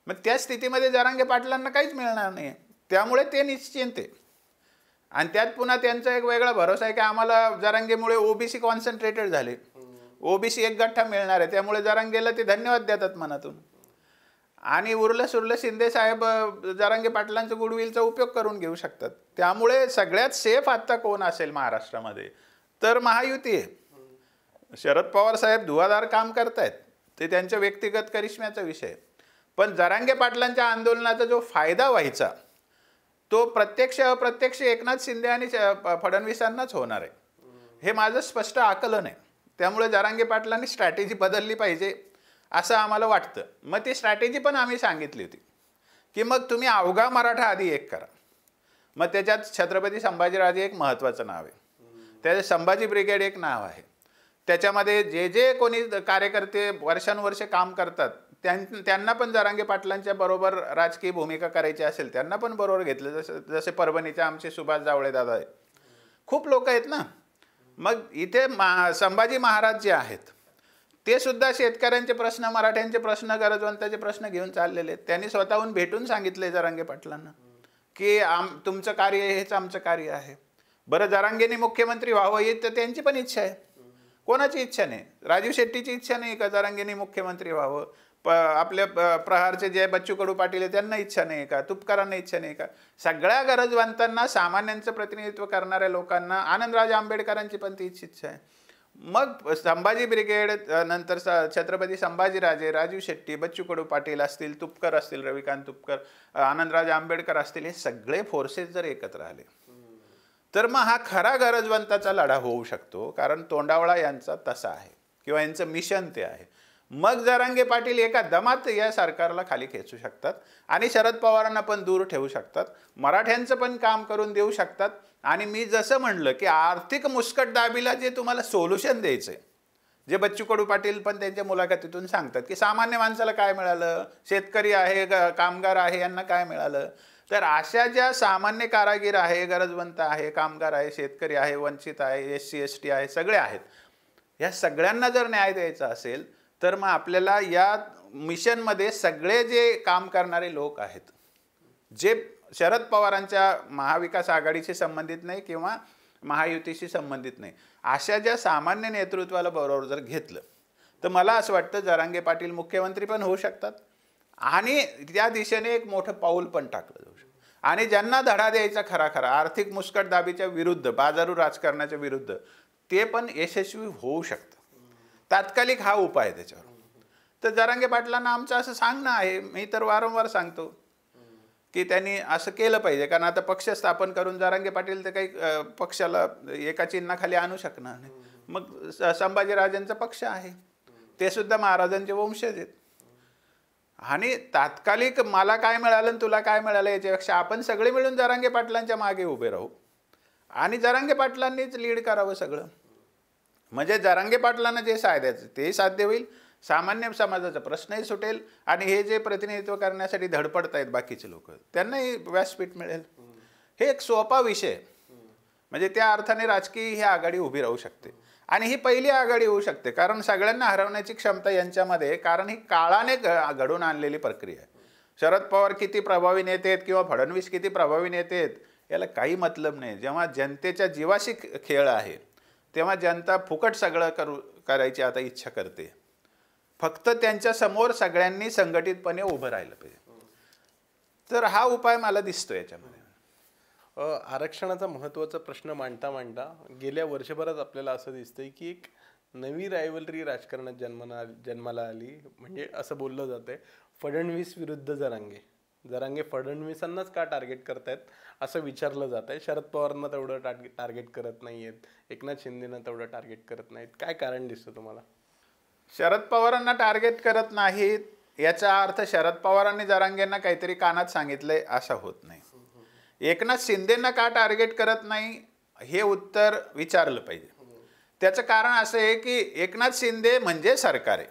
मग त्या स्थितीमध्ये जरांगे पाटलांना काहीच मिळणार नाही. त्यामुळे ते निश्चिंत आहे. आणि त्यात पुन्हा त्यांचा एक वेगळा भरोसा आहे की आम्हाला जरांगेमुळे ओबीसी कॉन्सन्ट्रेटेड झाले, ओबीसी एक गठ्ठा मिळणार आहे, त्यामुळे जरांगेला ते धन्यवाद देतात मनातून. आणि उरलं सुरलं शिंदे साहेब जरांगे पाटलांचं गुडविलचा उपयोग करून घेऊ शकतात. त्यामुळे सगळ्यात सेफ आत्ता कोण असेल महाराष्ट्रामध्ये तर महायुती आहे. शरद पवार साहेब धुवाधार काम करतायत, ते त्यांच्या व्यक्तिगत करिश्म्याचा विषय. पण जरांगे पाटलांच्या आंदोलनाचा जो फायदा व्हायचा तो प्रत्यक्ष अप्रत्यक्ष एकनाथ शिंदे आणि फडणवीसांनाच होणार आहे, हे माझं स्पष्ट आकलन आहे. त्यामुळे जरांगे पाटलांनी स्ट्रॅटेजी बदलली पाहिजे असं आम्हाला वाटतं. मग ती स्ट्रॅटेजी पण आम्ही सांगितली होती की मग तुम्ही अवघा मराठा आधी एक करा. मग त्याच्यात छत्रपती संभाजीराजे एक महत्त्वाचं नाव आहे, त्याचे संभाजी ब्रिगेड एक नाव आहे. त्याच्यामध्ये जे जे कोणी कार्यकर्ते वर्षानुवर्ष काम करतात त्यांना पण जरांगे पाटलांच्या बरोबर राजकीय भूमिका करायची असेल त्यांना पण बरोबर घेतलं. जसे परभणीचे आमचे सुभाष जावळे दादा आहे, खूप लोक आहेत ना. मग इथे संभाजी महाराज जे आहेत ते सुद्धा शेतकऱ्यांचे प्रश्न, मराठ्यांचे प्रश्न, गरजवंताचे प्रश्न घेऊन चाललेले आहेत. त्यांनी स्वतःहून भेटून सांगितले जरांगे पाटलांना की तुमचं कार्य हेच आमचं कार्य आहे. बरं, जरांगेंनी मुख्यमंत्री व्हावं ही तर त्यांची पण इच्छा आहे, कोणाची इच्छा नाही. राजीव शेट्टीची इच्छा नाही का जरांगेंनी मुख्यमंत्री व्हावं? आपल्या प्रहारचे जे बच्चू कडू पाटील आहे त्यांना इच्छा नाही का? तुपकरांना इच्छा नाही का? सगळ्या गरजवंतांना, सामान्यांचं प्रतिनिधित्व करणाऱ्या लोकांना, आनंदराज आंबेडकरांची पण तीच इच्छा आहे. मग संभाजी ब्रिगेड, नंतर छत्रपती संभाजीराजे, राजीव शेट्टी, बच्चू कडू पाटील असतील, तुपकर असतील, रविकांत तुपकर, आनंदराज आंबेडकर असतील, हे सगळे फोर्सेस जर एकत्र आले तर मग हा खरा गरजवंताचा लढा होऊ शकतो. कारण तोंडावळा यांचा तसा आहे किंवा यांचं मिशन ते आहे. मग जरांगे पाटील एका दमात या सरकारला खाली खेचू शकतात आणि शरद पवारांना पण दूर ठेवू शकतात, मराठ्यांचं पण काम करून देऊ शकतात. आणि मी जसं म्हणलं की आर्थिक मुस्कटदाबीला जे तुम्हाला सोल्युशन द्यायचं आहे, जे बच्चू कडू पाटील पण त्यांच्या मुलाखतीतून सांगतात की सामान्य माणसाला काय मिळालं, शेतकरी आहे, कामगार आहे, यांना काय मिळालं, तर अशा ज्या सामान्य कारागीर आहे, गरजवंत आहे, कामगार आहे, शेतकरी आहे, वंचित आहे, SC ST आहे, सगळे आहेत, या सगळ्यांना जर न्याय द्यायचा असेल तर मग आपल्याला या मिशनमध्ये सगळे जे काम करणारे लोक आहेत, जे शरद पवारांच्या महाविकास आघाडीशी संबंधित नाही किंवा महायुतीशी संबंधित नाही, अशा ज्या सामान्य नेतृत्वाला बरोबर जर घेतलं तर मला असं वाटतं जरांगे पाटील मुख्यमंत्री पण होऊ शकतात आणि त्या दिशेने एक मोठं पाऊल पण टाकलं जाऊ शकतं. आणि ज्यांना धडा द्यायचा खरा खरा आर्थिक मुस्कटदाबीच्या विरुद्ध, बाजारू राजकारणाच्या विरुद्ध, ते पण यशस्वी होऊ शकतं. तात्कालिक हा उपाय आहे त्याच्यावर. तर जरांगे पाटलांना आमचं असं सांगणं आहे, मी तर वारंवार सांगतो की त्यांनी असं केलं पाहिजे. कारण आता पक्ष स्थापन करून जरांगे पाटील तर काही पक्षाला एका चिन्हाखाली आणू शकणार नाही. मग संभाजीराजांचा पक्ष आहे, ते सुद्धा महाराजांचे वंशज आहेत. आणि तात्कालिक मला काय मिळालं आणि तुला काय मिळालं याच्यापेक्षा आपण सगळे मिळून जरांगे पाटलांच्या मागे उभे राहू आणि जरांगे पाटलांनीच लीड करावं सगळं. म्हणजे जरांगे पाटलांना जे साध्याचं ते साध्य होईल, सामान्य समाजाचा प्रश्नही सुटेल आणि हे जे प्रतिनिधित्व करण्यासाठी धडपडत आहेत बाकीचे लोक त्यांनाही व्यासपीठ मिळेल. हे एक सोपा विषय, म्हणजे त्या अर्थाने राजकीय ही आघाडी उभी राहू शकते आणि ही पहिली आघाडी होऊ शकते. कारण सगळ्यांना हरवण्याची क्षमता यांच्यामध्ये, कारण ही काळाने घडून आणलेली प्रक्रिया आहे. शरद पवार किती प्रभावी नेते आहेत किंवा फडणवीस किती प्रभावी नेते आहेत याला काही मतलब नाही. जेव्हा जनतेच्या जीवाशी खेळ आहे तेव्हा जनता फुकट सगळं करायची आता इच्छा करते. फक्त त्यांच्या समोर सगळ्यांनी संघटितपणे उभं राहिलं पाहिजे. तर हा उपाय मला दिसतो याच्यामध्ये. आरक्षणाचा महत्त्वाचा प्रश्न मांडता मांडता गेल्या वर्षभरात आपल्याला असं दिसतंय की एक नवी रायव्हलरी राजकारणात जन्माला आली. म्हणजे असं बोललं जातंय फडणवीस विरुद्ध जरांगे. जरांगे फडणवीसांनाच का टार्गेट करतायत असं विचारलं जात आहे. शरद पवारांना तेवढं टार्गेट करत नाही आहेत, एकनाथ शिंदेना तेवढं टार्गेट करत नाहीत. काय कारण दिसतं तुम्हाला? शरद पवारांना टार्गेट करत नाहीत याचा अर्थ शरद पवारांनी जरांगेंना काहीतरी कानात सांगितलंय असं होत नाही. एकनाथ शिंदेंना का टार्गेट करत नाही हे उत्तर विचारलं पाहिजे. त्याचं कारण असं आहे की एकनाथ शिंदे म्हणजे सरकार आहे,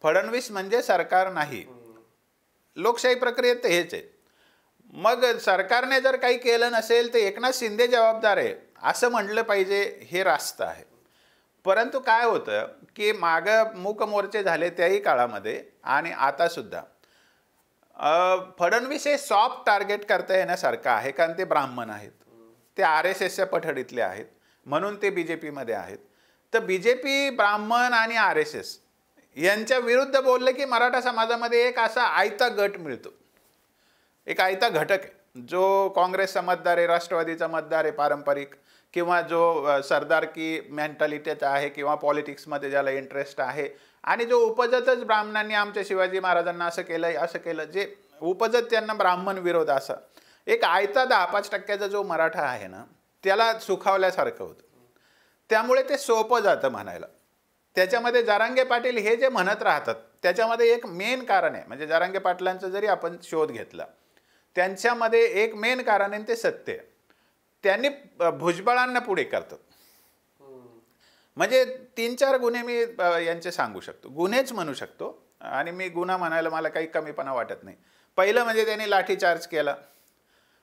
फडणवीस म्हणजे सरकार नाही. लोकशाही प्रक्रियेत हेच आहे. मग सरकारने जर काही केलं नसेल तर एकनाथ शिंदे जबाबदार आहे असं म्हटलं पाहिजे, हे रास्त आहे. परंतु काय होतं की मागं मूक मोर्चे झाले त्याही काळामध्ये आणि आतासुद्धा फडणवीस हे सॉफ्ट टार्गेट करता येण्यासारखं आहे. कारण ते ब्राह्मण आहेत, ते RSSच्या पठडीतले आहेत, म्हणून ते BJPमध्ये आहेत. तर BJP, ब्राह्मण आणि RSS यांच्या विरुद्ध बोललं की मराठा समाजामध्ये एक असा आयता गट मिळतो, एक आयता घटक आहे जो काँग्रेसचा मतदार आहे, राष्ट्रवादीचा मतदार आहे पारंपरिक, किंवा जो सरदारकी मेंटॅलिटीचा आहे किंवा पॉलिटिक्समध्ये ज्याला इंटरेस्ट आहे आणि जो उपजतच ब्राह्मणांनी आमच्या शिवाजी महाराजांना असं केलं असं केलं, जे उपजत त्यांना ब्राह्मण विरोध असा एक आयता 10-5% जो मराठा आहे ना त्याला सुखावल्यासारखं होतं. त्यामुळे ते सोपं जातं म्हणायला. त्याच्यामध्ये जरांगे पाटील हे जे म्हणत राहतात त्याच्यामध्ये एक मेन कारण आहे. म्हणजे जरांगे पाटलांचा जरी आपण शोध घेतला त्यांच्यामध्ये एक मेन कारण आहे ते सत्य आहे. त्यांनी भुजबळांना पुढे करतात. म्हणजे 3-4 गुन्हे मी यांचे सांगू शकतो, गुन्हेच म्हणू शकतो आणि मी गुन्हा म्हणायला मला काही कमीपणा वाटत नाही. पहिलं म्हणजे त्यांनी लाठीचार्ज केला.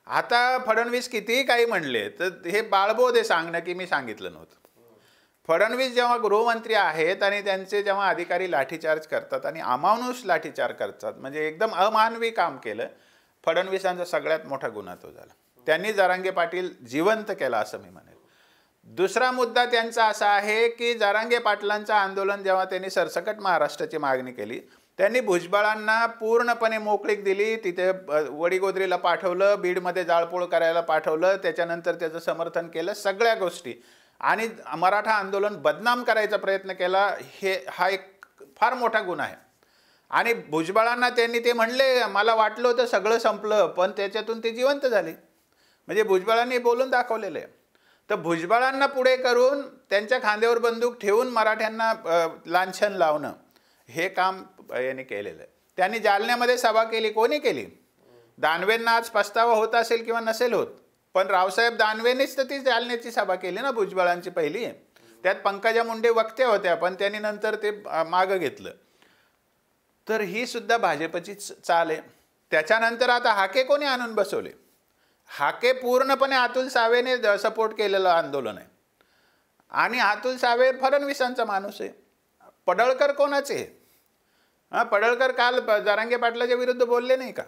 आता फडणवीस कितीही काही म्हणले तर हे बाळबोध आहे सांगणं की मी सांगितलं नव्हतं. फडणवीस जेव्हा गृहमंत्री आहेत आणि त्यांचे जेव्हा अधिकारी लाठीचार्ज करतात आणि अमानुष लाठीचार्ज करतात, म्हणजे एकदम अमानवी काम केलं, फडणवीसांचा सगळ्यात मोठा गुन्हा तो झाला. त्यांनी जरांगे पाटील जिवंत केला असं मी म्हणेल. दुसरा मुद्दा त्यांचा असा आहे की जरांगे पाटलांचं आंदोलन जेव्हा त्यांनी सरसकट महाराष्ट्राची मागणी केली, त्यांनी भुजबळांना पूर्णपणे मोकळीक दिली. तिथे वडीगोद्रीला पाठवलं, बीडमध्ये जाळपोळ करायला पाठवलं, त्याच्यानंतर त्याचं समर्थन केलं, सगळ्या गोष्टी, आणि मराठा आंदोलन बदनाम करायचा प्रयत्न केला. हा एक फार मोठा गुन्हा आहे. आणि भुजबळांना त्यांनी ते म्हणले, मला वाटलं होतं सगळं संपलं, पण त्याच्यातून ते जिवंत झाले. म्हणजे भुजबळांनी बोलून दाखवलेलं आहे. तर भुजबळांना पुढे करून त्यांच्या खांद्यावर बंदूक ठेवून मराठ्यांना लांछन लावणं, हे काम यांनी केलेलं आहे. त्यांनी जालन्यामध्ये सभा केली. कोणी केली? दानवेंना आज पस्तावा होत असेल किंवा नसेल होत, पण रावसाहेब दानवेंनीच तर ती जालन्याची सभा केली ना भुजबळांची पहिली. त्यात पंकजा मुंडे वक्त्या होत्या, पण त्यांनी नंतर ते मागं घेतलं. तर ही सुद्धा भाजपचीच चाल आहे. त्याच्यानंतर आता हाके कोणी आणून बसवले? हाके पूर्णपणे अतुल सावेने सपोर्ट केलेलं आंदोलन आहे. आणि अतुल सावे फडणवीसांचा माणूस आहे. पडळकर कोणाचे? पडळकर काल जरांगे पाटलाच्या विरुद्ध बोलले नाही का?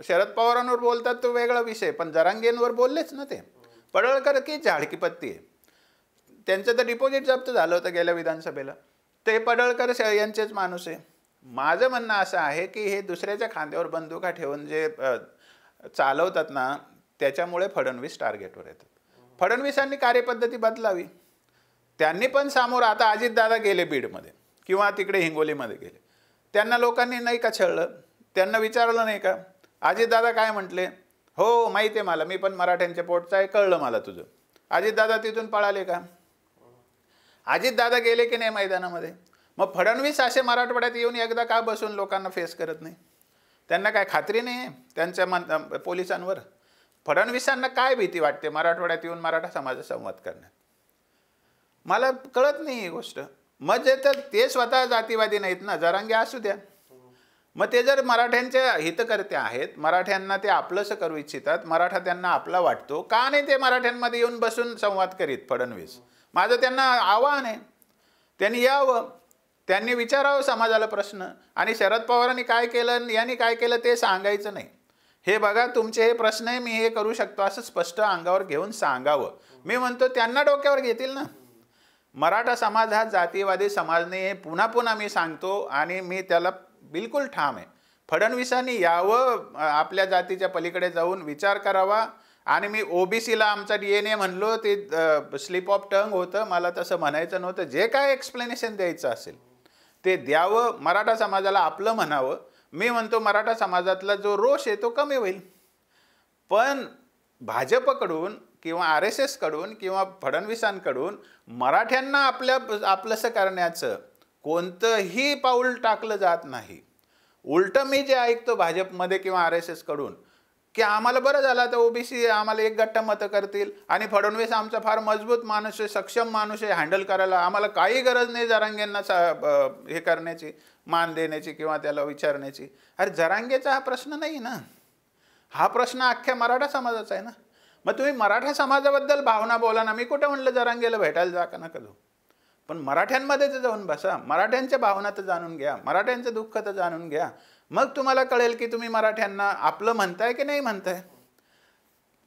शरद पवारांवर बोलतात तो वेगळा विषय, पण जरांगेंवर बोललेच ना ते. पडळकर की झाडकीपत्ती आहे. त्यांचं तर डिपॉझिट जप्त झालं होतं गेल्या विधानसभेला. ते पडळकर यांचेच माणूस आहे. माझं म्हणणं असं आहे की हे दुसऱ्याच्या खांद्यावर बंदुका ठेवून जे चालवतात ना, त्याच्यामुळे फडणवीस टार्गेटवर येतात. फडणवीसांनी कार्यपद्धती बदलावी. त्यांनी पण सामोर, आता अजितदादा गेले बीडमध्ये किंवा तिकडे हिंगोलीमध्ये गेले, त्यांना लोकांनी नाही का छळलं? त्यांना विचारलं नाही का? अजितदादा काय म्हटले? हो माहिती आहे मला, मी पण मराठ्यांच्या पोटचा आहे, कळलं मला तुझं. अजितदादा तिथून पळाले का? अजितदादा गेले की नाही मैदानामध्ये? मग फडणवीस असे मराठवाड्यात येऊन एकदा का बसून लोकांना फेस करत नाही? त्यांना काय खात्री नाही आहे त्यांच्या पोलिसांवर? फडणवीसांना काय भीती वाटते मराठवाड्यात येऊन मराठा समाजाचा संवाद करण्यात? मला कळत नाही ही गोष्ट. मग जे तर ते स्वतः जातीवादी नाहीत ना, जरांगे असू द्या. मग ते जर मराठ्यांचे हितकर्ते आहेत, मराठ्यांना ते आपलंसं करू इच्छितात, मराठा त्यांना आपला वाटतो, का नाही ते मराठ्यांमध्ये येऊन बसून संवाद करीत फडणवीस? माझं त्यांना आव्हान आहे, त्यांनी यावं, त्यांनी विचारावं समाजाला प्रश्न. आणि शरद पवारांनी काय केलं, यांनी काय केलं ते सांगायचं नाही. हे बघा तुमचे हे प्रश्न आहे, मी हे करू शकतो असं स्पष्ट अंगावर घेऊन सांगावं. मी म्हणतो त्यांना डोक्यावर घेतील ना. मराठा समाज हा जातीवादी समाज नाही आहे, पुन्हा पुन्हा मी सांगतो, आणि मी त्याला बिलकुल ठाम आहे. फडणवीसांनी यावं, आपल्या जातीच्या पलीकडे जाऊन विचार करावा. आणि मी ओबीसीला आमचा DNA म्हणलो, ते स्लिप ऑफ टंग होतं, मला तसं म्हणायचं नव्हतं. जे काय एक्सप्लेनेशन द्यायचं असेल ते द्यावं, मराठा समाजाला आपलं म्हणावं. मी म्हणतो मराठा समाजातला जो रोष आहे तो कमी होईल. पण भाजपकडून किंवा RSS कडून किंवा फडणवीसांकडून मराठ्यांना आपलंसं करण्याचं कोणतंही पाऊल टाकलं जात नाही. उलटं मी जे ऐकतो भाजपमध्ये किंवा RSS कडून की आम्हाला बरं झालं तर ओबीसी आम्हाला एक गट्टा मतं करतील आणि फडणवीस आमचा फार मजबूत माणूस आहे, सक्षम माणूस आहे हँडल करायला, आम्हाला काही गरज नाही जरांगेंना हे करण्याची, मान देण्याची किंवा त्याला विचारण्याची. अरे जरांगेचा हा प्रश्न नाही ना, हा प्रश्न अख्ख्या मराठा समाजाचा आहे ना. मग तुम्ही मराठा समाजाबद्दल भावना बोला ना. मी कुठं म्हणलं जरांगेला भेटायला जा का नका जाऊ, पण मराठ्यांमध्ये तर जाऊन बसा, मराठ्यांच्या भावना तर जाणून घ्या, मराठ्यांचं दुःख तर जाणून घ्या. मग तुम्हाला कळेल की तुम्ही मराठ्यांना आपलं म्हणताय की नाही म्हणताय.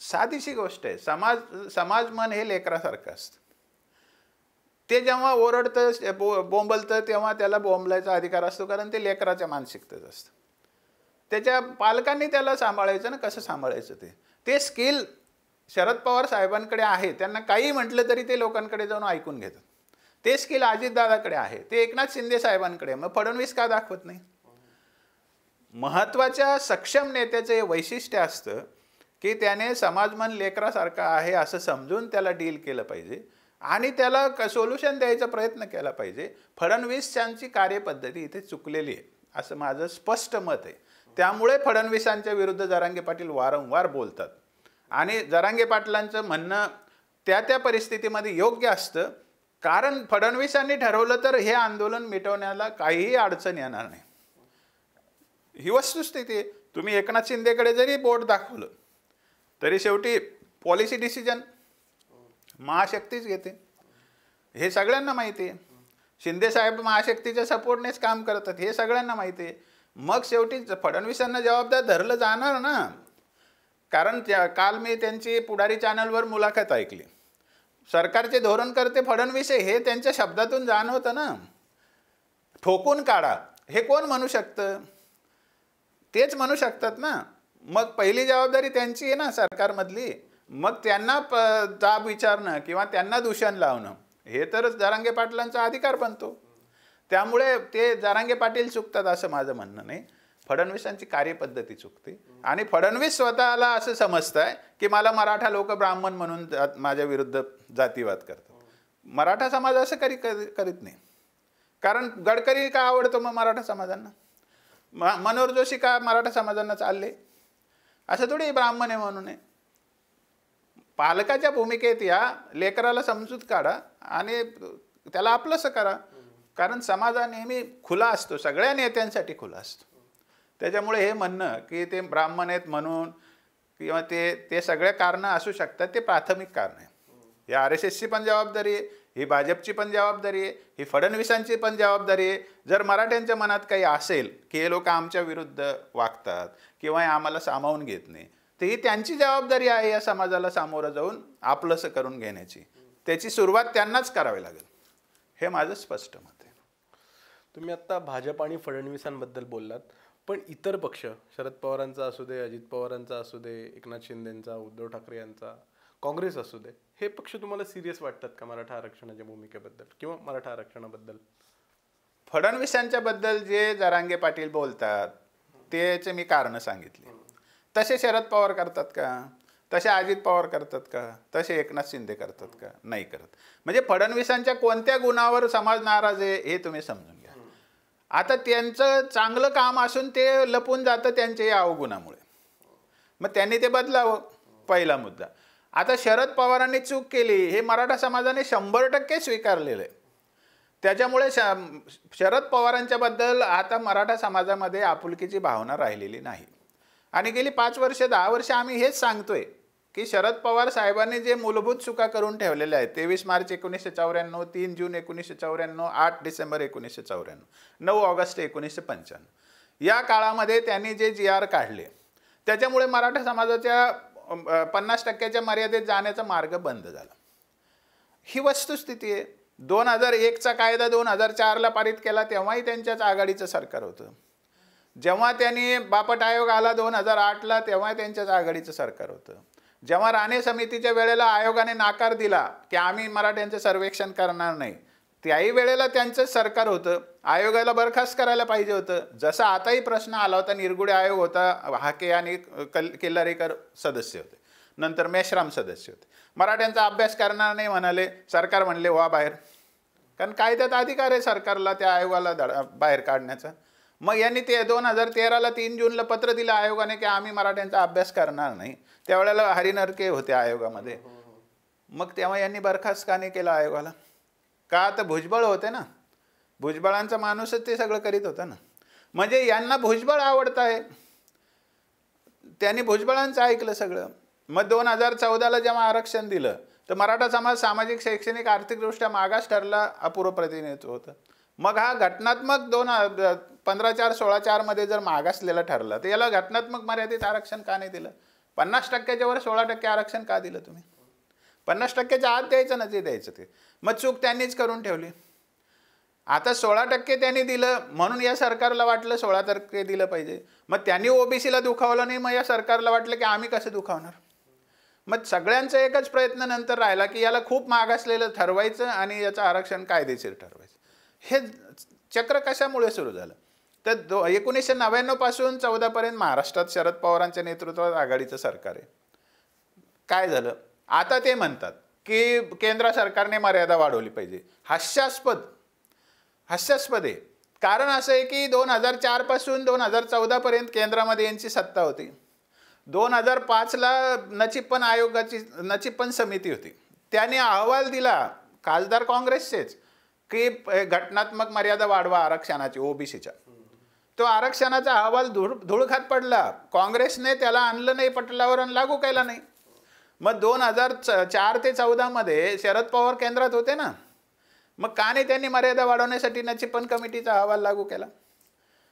साधीशी गोष्ट आहे. समाज मन हे लेकरासारखं असतं. ते जेव्हा ओरडतं बोंबलतं तेव्हा त्याला बोंबलायचा अधिकार असतो, कारण ते लेकराच्या मानसिकतेत असतं. त्याच्या पालकांनी त्याला सांभाळायचं ना, कसं सांभाळायचं ते स्किल शरद पवार साहेबांकडे आहे. त्यांना काही म्हटलं तरी ते लोकांकडे जाऊन ऐकून घेतात. ते स्किल अजितदादाकडे आहे, ते एकनाथ शिंदे साहेबांकडे. मग फडणवीस का दाखवत नाही? महत्त्वाच्या सक्षम नेत्याचं हे वैशिष्ट्य असतं की त्याने समाजमन लेकरासारखा आहे असं समजून त्याला डील केलं पाहिजे आणि त्याला सोल्युशन द्यायचा प्रयत्न केला पाहिजे. फडणवीसांची कार्यपद्धती इथे चुकलेली आहे असं माझं स्पष्ट मत आहे. त्यामुळे फडणवीसांच्या विरुद्ध जरांगे पाटील वारंवार बोलतात आणि जरांगे पाटलांचं म्हणणं त्या परिस्थितीमध्ये योग्य असतं, कारण फडणवीसांनी ठरवलं तर हे आंदोलन मिटवण्याला काहीही अडचण येणार नाही. ही वस्तुस्थिती आहे. तुम्ही एकनाथ शिंदेकडे जरी बोट दाखवलं तरी शेवटी पॉलिसी डिसिजन महाशक्तीच घेते, हे सगळ्यांना माहिती आहे. शिंदे साहेब महाशक्तीच्या सपोर्टनेच काम करतात हे सगळ्यांना माहिती आहे. मग शेवटी फडणवीसांना जबाबदार धरलं जाणार ना. कारण काल मी त्यांची पुढारी चॅनलवर मुलाखत ऐकली. सरकारचे धोरणकर्ते फडणवीस हे त्यांच्या शब्दातून जाणवतं ना. ठोकून काढा हे कोण म्हणू शकतं? तेच म्हणू शकतात ना. मग पहिली जबाबदारी त्यांची आहे ना सरकारमधली. मग त्यांना जाब विचारणं किंवा त्यांना दूषण लावणं हे तर जरांगे पाटलांचा अधिकार बनतो. त्यामुळे ते जरांगे पाटील चुकतात असं माझं म्हणणं नाही. फडणवीसांची कार्यपद्धती चुकते आणि फडणवीस स्वतःला असं समजतंय की मला मराठा लोक ब्राह्मण म्हणून माझ्या विरुद्ध जातीवाद करतात. मराठा समाज असं करीत नाही. कारण गडकरी का आवडतो मग मराठा समाजांना? मनोहर जोशी का मराठा समाजांना चालले? असं थोडी ब्राह्मण आहे म्हणून आहे. पालकाच्या भूमिकेत या लेकराला समजूत काढा आणि त्याला आपलंसं करा. कारण समाज हा नेहमी खुला असतो, सगळ्या नेत्यांसाठी खुला असतो. त्याच्यामुळे हे म्हणणं की ते ब्राह्मण आहेत म्हणून किंवा ते सगळे कारणं असू शकतात, ते प्राथमिक कारण आहे. ही RSSची पण जबाबदारी आहे, ही भाजपची पण जबाबदारी आहे, ही फडणवीसांची पण जबाबदारी आहे. जर मराठ्यांच्या मनात काही असेल की हे लोक आमच्या विरुद्ध वागतात किंवा हे आम्हाला सामावून घेत नाही, तर ही त्यांची जबाबदारी आहे या समाजाला सामोरं जाऊन आपलंसं करून घेण्याची. त्याची सुरुवात त्यांनाच करावी लागेल, हे माझं स्पष्ट मत आहे. तुम्ही आत्ता भाजप आणि फडणवीसांबद्दल बोललात, पण इतर पक्ष शरद पवारांचा असू दे, अजित पवारांचा असू दे, एकनाथ शिंदेंचा, उद्धव ठाकरे यांचा, काँग्रेस असू दे, हे पक्ष तुम्हाला सिरियस वाटतात का मराठा आरक्षणाच्या भूमिकेबद्दल किंवा मराठा आरक्षणाबद्दल? फडणवीसांच्याबद्दल जे जरांगे पाटील बोलतात त्याचे मी कारणं सांगितली. तसे शरद पवार करतात का? तसे अजित पवार करतात का? तसे एकनाथ शिंदे करतात का? नाही करत. म्हणजे फडणवीसांच्या कोणत्या गुणावर समाज नाराज आहे हे तुम्ही समजून घ्या. आता त्यांचं चांगलं काम असून ते लपून जातं त्यांच्या या अवगुणामुळे. मग त्यांनी ते बदलावं, पहिला मुद्दा. आता शरद पवारांनी चूक केली हे मराठा समाजाने 100% स्वीकारलेलं आहे. त्याच्यामुळे शरद पवारांच्याबद्दल आता मराठा समाजामध्ये आपुलकीची भावना राहिलेली नाही. आणि गेली 5 वर्ष 10 वर्ष आम्ही हेच सांगतोय की शरद पवार साहेबांनी जे मूलभूत चुका करून ठेवलेल्या आहेत, 23 मार्च 1994, 3 जून 1994, 8 डिसेंबर 1994, 9 ऑगस्ट 1995, या काळामध्ये त्यांनी जे GR काढले त्याच्यामुळे मराठा समाजाच्या 50% मर्यादेत जाण्याचा मार्ग बंद झाला. ही वस्तुस्थिती आहे. 2001चा कायदा 2004ला पारित केला तेव्हाही त्यांच्याच आघाडीचं सरकार होतं. जेव्हा त्यांनी बापट आयोग आला 2008ला तेव्हा त्यांच्याच आघाडीचं सरकार होतं. जेव्हा राणे समितीच्या वेळेला आयोगाने नाकार दिला की आम्ही मराठ्यांचं सर्वेक्षण करणार नाही, त्याही वेळेला त्यांचंच सरकार होतं. आयोगाला बरखास्त करायला पाहिजे होतं. जसा आताही प्रश्न आला होता, निरगुडे आयोग होता, हाके आणि किल्लारीकर सदस्य होते, नंतर मेश्राम सदस्य होते. मराठ्यांचा अभ्यास करणार नाही म्हणाले, सरकार म्हणले वा बाहेर. कारण कायद्यात अधिकार आहे सरकारला त्या आयोगाला बाहेर काढण्याचा. मग यांनी ते 2013ला 3 जूनला पत्र दिलं आयोगाने की आम्ही मराठ्यांचा अभ्यास करणार नाही. त्यावेळेला हरिनरके होते आयोगामध्ये. मग तेव्हा यांनी बरखास्त का नाही केला आयोगाला? का? तर भुजबळ होते ना. भुजबळांचा माणूसच ते सगळं करीत होता ना. म्हणजे यांना भुजबळ आवडत आहे, त्यांनी भुजबळांचं ऐकलं सगळं. मग 2014ला जेव्हा आरक्षण दिलं तर मराठा समाज सामाजिक, शैक्षणिक, आर्थिकदृष्ट्या मागास ठरला, अपूर्व प्रतिनिधित्व होतं. मग हा घटनात्मक 15/4/16/4 मध्ये जर मागासलेला ठरला तर याला घटनात्मक मर्यादित आरक्षण का नाही दिलं? 50%च्या वर 16% आरक्षण का दिलं तुम्ही? 50%च्या आत द्यायचं ना, जे द्यायचं ते. मग चूक त्यांनीच करून ठेवली. आता 16% त्यांनी दिलं म्हणून या सरकारला वाटलं 16% दिलं पाहिजे. मग त्यांनी OBCला दुखावलं नाही, मग या सरकारला वाटलं की आम्ही कसं दुखावणार? मग सगळ्यांचा एकच प्रयत्न नंतर राहिला की याला खूप मागासलेलं ठरवायचं आणि याचं आरक्षण कायदेशीर ठरवायचं. हे चक्र कशामुळे सुरू झालं? तर 1999 पासून 14 पर्यंत महाराष्ट्रात शरद पवारांच्या नेतृत्वात आघाडीचं सरकार आहे. काय झालं? आता ते म्हणतात की केंद्र सरकारने मर्यादा वाढवली पाहिजे. हास्यास्पद आहे. कारण असं आहे की 2004 पासून 2014 पर्यंत केंद्रामध्ये यांची सत्ता होती. 2005ला नचिप्पन आयोगाची नचिप्पन समिती होती, त्याने अहवाल दिला खासदार काँग्रेसचेच की घटनात्मक मर्यादा वाढवा आरक्षणाची ओबीसीच्या. तो आरक्षणाचा अहवाल धूळखात पडला. काँग्रेसने त्याला आणलं नाही पटलावर आणि लागू केला नाही. मग 2004 ते 14 मध्ये शरद पवार केंद्रात होते ना, मग का नाही त्यांनी मर्यादा वाढवण्यासाठी चिपन कमिटीचा अहवाल लागू केला?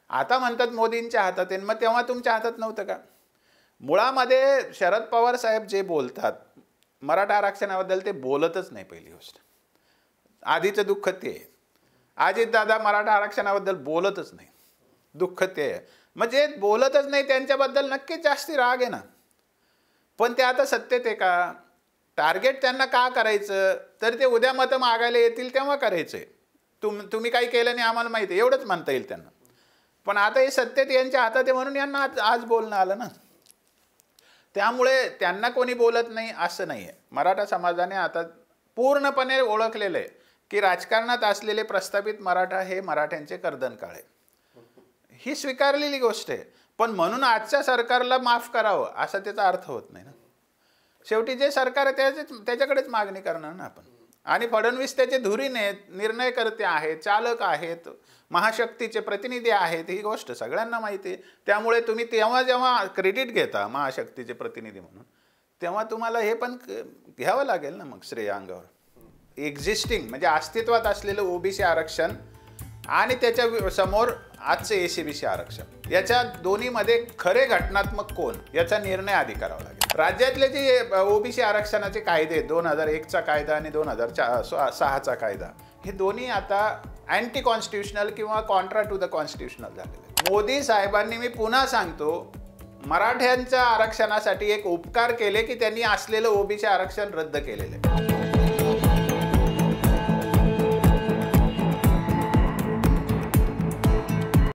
आता म्हणतात मोदींच्या हातात आहे, मग तेव्हा तुमच्या हातात नव्हतं का? मुळामध्ये शरद पवार साहेब जे बोलतात मराठा आरक्षणाबद्दल ते बोलतच नाही. पहिली गोष्ट आधीचं दुःख ते आहे. अजितदादा मराठा आरक्षणाबद्दल बोलतच नाही, दुःख ते आहे. म्हणजे बोलतच नाही त्यांच्याबद्दल नक्कीच जास्ती राग आहे ना. पण ते आता सत्तेत आहे का? टार्गेट त्यांना का करायचं? तर ते उद्या मतं मागायला येतील तेव्हा करायचं आहे. तुम्ही काही केलं नाही आम्हाला माहिती आहे एवढंच म्हणता येईल त्यांना. पण आता हे सत्तेत यांच्या हातात आहे म्हणून यांना आज बोलणं आलं ना. त्यामुळे त्यांना कोणी बोलत नाही असं नाही आहे. मराठा समाजाने आता पूर्णपणे ओळखलेलं आहे की राजकारणात असलेले प्रस्थापित मराठा हे मराठ्यांचे कर्दनकाळे. ही स्वीकारलेली गोष्ट आहे. पण म्हणून आजच्या सरकारला माफ करावं असा त्याचा अर्थ होत नाही ना. शेवटी जे सरकार आहे त्याच्याकडेच मागणी करणार ना आपण. आणि फडणवीस त्याचे धुरीण आहेत, निर्णयकर्ते आहेत, चालक आहेत, महाशक्तीचे प्रतिनिधी आहेत. ही गोष्ट सगळ्यांना माहिती आहे. त्यामुळे तुम्ही जेव्हा क्रेडिट घेता महाशक्तीचे प्रतिनिधी म्हणून, तेव्हा तुम्हाला हे पण घ्यावं लागेल ना मग श्रेय अंगावर. एक्झिस्टिंग म्हणजे अस्तित्वात असलेलं ओबीसी आरक्षण आणि त्याच्या समोर आजचं एसीबीसी आरक्षण, याच्या दोन्हीमध्ये खरे घटनात्मक कोण याचा निर्णय आधी करावा लागेल. राज्यातले जे ओबीसी आरक्षणाचे कायदे 2001चा कायदा आणि 2006चा कायदा, हे दोन्ही आता अँटी कॉन्स्टिट्युशनल किंवा कॉन्ट्रा टू द कॉन्स्टिट्युशनल झालेले. मोदी साहेबांनी, मी पुन्हा सांगतो, मराठ्यांच्या आरक्षणासाठी एक उपकार केले की त्यांनी असलेलं ओबीसी आरक्षण रद्द केलेलं आहे.